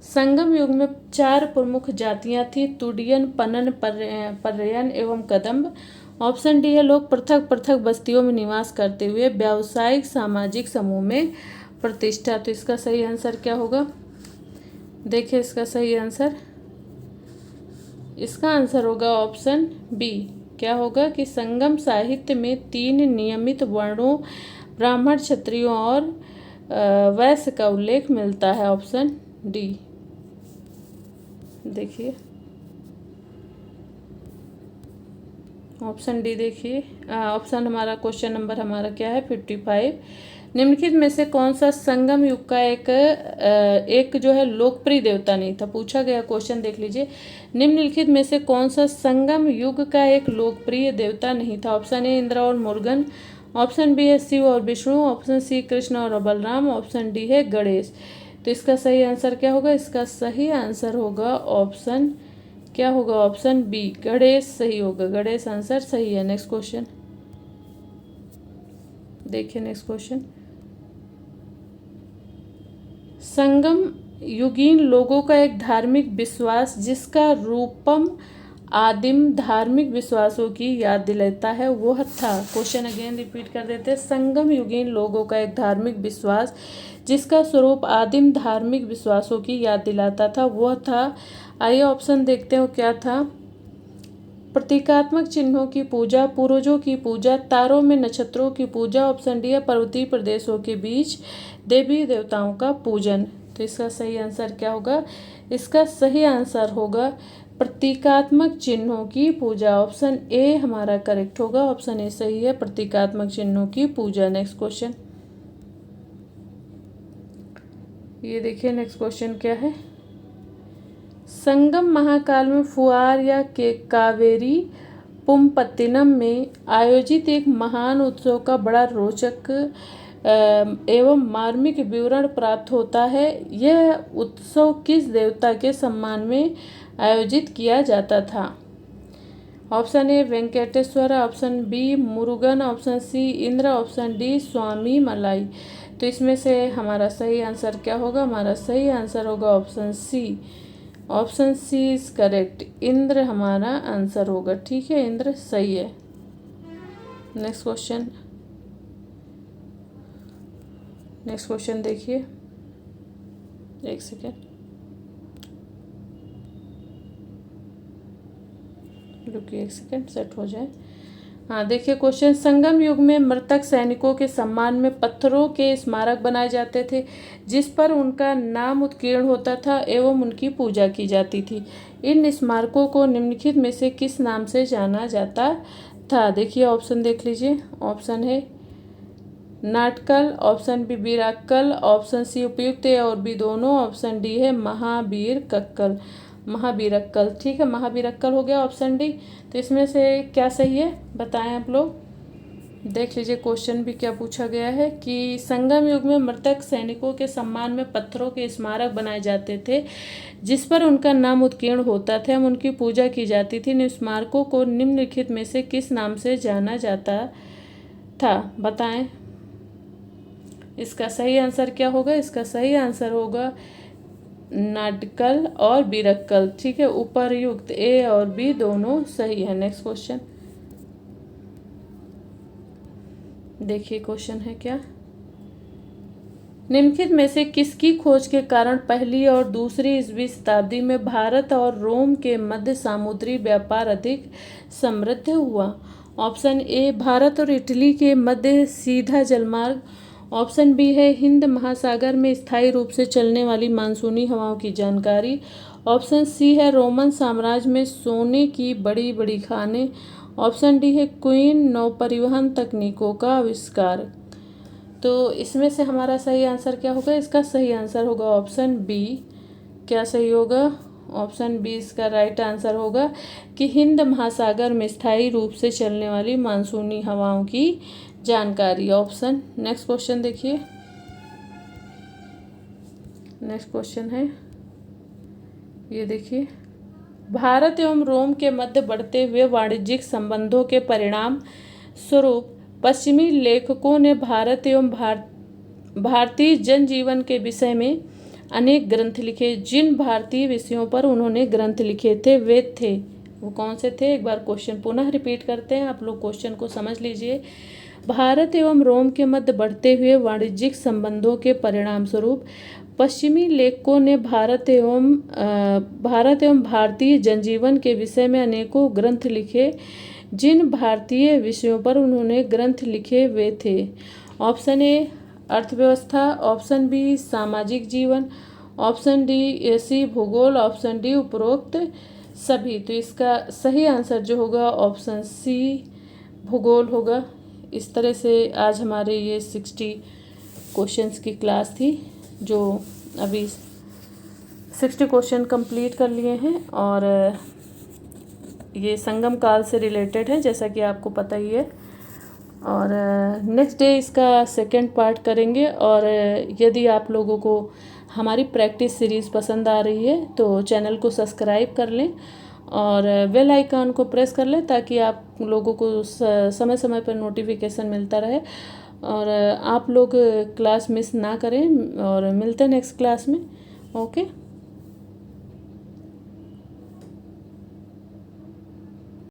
संगम युग में 4 प्रमुख जातियां थी, तुडियन, पनन, पर्ययन एवं कदम्ब। ऑप्शन डी है, लोग पृथक पृथक बस्तियों में निवास करते हुए व्यावसायिक सामाजिक समूह में प्रतिष्ठा। तो इसका सही आंसर क्या होगा, देखिए इसका सही आंसर, इसका आंसर होगा ऑप्शन बी। क्या होगा कि संगम साहित्य में 3 नियमित वर्णों ब्राह्मण, क्षत्रियों और वैश्य का उल्लेख मिलता है। ऑप्शन डी देखिए, ऑप्शन डी देखिए। ऑप्शन हमारा, क्वेश्चन नंबर हमारा क्या है 55। निम्नलिखित में से कौन सा संगम युग का एक जो है लोकप्रिय देवता नहीं था। पूछा गया क्वेश्चन देख लीजिए, निम्नलिखित में से कौन सा संगम युग का एक लोकप्रिय देवता नहीं था। ऑप्शन ए इंद्र और मुरुगन, ऑप्शन बी है शिव और विष्णु, ऑप्शन सी कृष्ण और बलराम, ऑप्शन डी है गणेश। तो इसका सही आंसर क्या होगा, इसका सही आंसर होगा ऑप्शन क्या होगा? ऑप्शन बी गणेश सही होगा, गणेश आंसर सही है। नेक्स्ट क्वेश्चन देखिए, नेक्स्ट क्वेश्चन, संगम युगीन लोगों का एक धार्मिक विश्वास जिसका रूपम आदिम धार्मिक विश्वासों की याद दिलाता है वह था। क्वेश्चन अगेन रिपीट कर देते हैं। संगम युगीन लोगों का एक धार्मिक विश्वास जिसका स्वरूप आदिम धार्मिक विश्वासों की याद दिलाता था वह था। आइए ऑप्शन देखते हो क्या था। प्रतीकात्मक चिन्हों की पूजा, पूर्वजों की पूजा, तारों में नक्षत्रों की पूजा। ऑप्शन डी है पर्वतीय प्रदेशों के बीच देवी देवताओं का पूजन। तो इसका सही आंसर क्या होगा? इसका सही आंसर होगा प्रतीकात्मक चिन्हों की पूजा। ऑप्शन ए हमारा करेक्ट होगा, ऑप्शन ए सही है, प्रतीकात्मक चिन्हों की पूजा। नेक्स्ट क्वेश्चन, ये देखिए नेक्स्ट क्वेश्चन क्या है। संगम महाकाल में फुआर या के कावेरी पुंपत्तिनम में आयोजित एक महान उत्सव का बड़ा रोचक एवं मार्मिक विवरण प्राप्त होता है। यह उत्सव किस देवता के सम्मान में आयोजित किया जाता था? Option A Venkateshwara, option B Murugan, option C Indra, option D Swami Malai. तो इसमें से हमारा सही आंसर क्या होगा? हमारा सही आंसर होगा option C, option C is correct, Indra हमारा आंसर होगा। ठीक है, इंद्र सही है। नेक्स्ट क्वेश्चन, नेक्स्ट क्वेश्चन देखिए, एक सेकेंड, रुकिए एक सेकेंड, सेट हो जाए। हाँ देखिए क्वेश्चन, संगम युग में मृतक सैनिकों के सम्मान में पत्थरों के स्मारक बनाए जाते थे जिस पर उनका नाम उत्कीर्ण होता था एवं उनकी पूजा की जाती थी। इन स्मारकों को निम्नलिखित में से किस नाम से जाना जाता था? देखिए ऑप्शन देख लीजिए। ऑप्शन है नाटकल, ऑप्शन बी बीराक्कल, ऑप्शन सी उपयुक्त ए और बी दोनों, ऑप्शन डी है महावीर कक्कल, महावीरक्कल। ठीक है, महावीरक्कल हो गया ऑप्शन डी। तो इसमें से क्या सही है बताएं आप लोग। देख लीजिए क्वेश्चन भी क्या पूछा गया है कि संगम युग में मृतक सैनिकों के सम्मान में पत्थरों के स्मारक बनाए जाते थे जिस पर उनका नाम उत्कीर्ण होता था एवं उनकी पूजा की जाती थी। इन स्मारकों को निम्नलिखित में से किस नाम से जाना जाता था? बताएं। इसका सही आंसर क्या होगा? इसका सही आंसर होगा नाटकल और बीरक्कल। ठीक है, उपर्युक्त ए और बी दोनों सही है। नेक्स्ट क्वेश्चन देखिए, क्वेश्चन है क्या, निम्नलिखित में से किसकी खोज के कारण पहली और दूसरी ईसवी शताब्दी में भारत और रोम के मध्य समुद्री व्यापार अधिक समृद्ध हुआ? ऑप्शन ए भारत और इटली के मध्य सीधा जलमार्ग, ऑप्शन बी है हिंद महासागर में स्थायी रूप से चलने वाली मानसूनी हवाओं की जानकारी, ऑप्शन सी है रोमन साम्राज्य में सोने की बड़ी बड़ी खानें, ऑप्शन डी है क्वीन नौपरिवहन तकनीकों का आविष्कार। तो इसमें से हमारा सही आंसर क्या होगा? इसका सही आंसर होगा ऑप्शन बी। क्या सही होगा? ऑप्शन बी इसका राइट आंसर होगा कि हिंद महासागर में स्थायी रूप से चलने वाली मानसूनी हवाओं की जानकारी, ऑप्शन। नेक्स्ट क्वेश्चन देखिए, नेक्स्ट क्वेश्चन है ये देखिए, भारत एवं रोम के मध्य बढ़ते हुए वाणिज्यिक संबंधों के परिणाम स्वरूप पश्चिमी लेखकों ने भारत एवं भारतीय जनजीवन के विषय में अनेक ग्रंथ लिखे। जिन भारतीय विषयों पर उन्होंने ग्रंथ लिखे थे वे थे, वो कौन से थे? एक बार क्वेश्चन पुनः रिपीट करते हैं, आप लोग क्वेश्चन को समझ लीजिए। भारत एवं रोम के मध्य बढ़ते हुए वाणिज्यिक संबंधों के परिणाम स्वरूप पश्चिमी लेखकों ने भारत एवं भारतीय जनजीवन के विषय में अनेकों ग्रंथ लिखे। जिन भारतीय विषयों पर उन्होंने ग्रंथ लिखे वे थे, ऑप्शन ए अर्थव्यवस्था, ऑप्शन बी सामाजिक जीवन, ऑप्शन डी सी भूगोल, ऑप्शन डी उपरोक्त सभी। तो इसका सही आंसर जो होगा ऑप्शन सी भूगोल होगा। इस तरह से आज हमारे ये 60 क्वेश्चंस की क्लास थी, जो अभी 60 क्वेश्चन कंप्लीट कर लिए हैं और ये संगम काल से रिलेटेड है जैसा कि आपको पता ही है। और नेक्स्ट डे इसका सेकंड पार्ट करेंगे। और यदि आप लोगों को हमारी प्रैक्टिस सीरीज़ पसंद आ रही है तो चैनल को सब्सक्राइब कर लें और बेल आइकन को प्रेस कर लें ताकि आप लोगों को समय समय पर नोटिफिकेशन मिलता रहे और आप लोग क्लास मिस ना करें। और मिलते हैं नेक्स्ट क्लास में। ओके।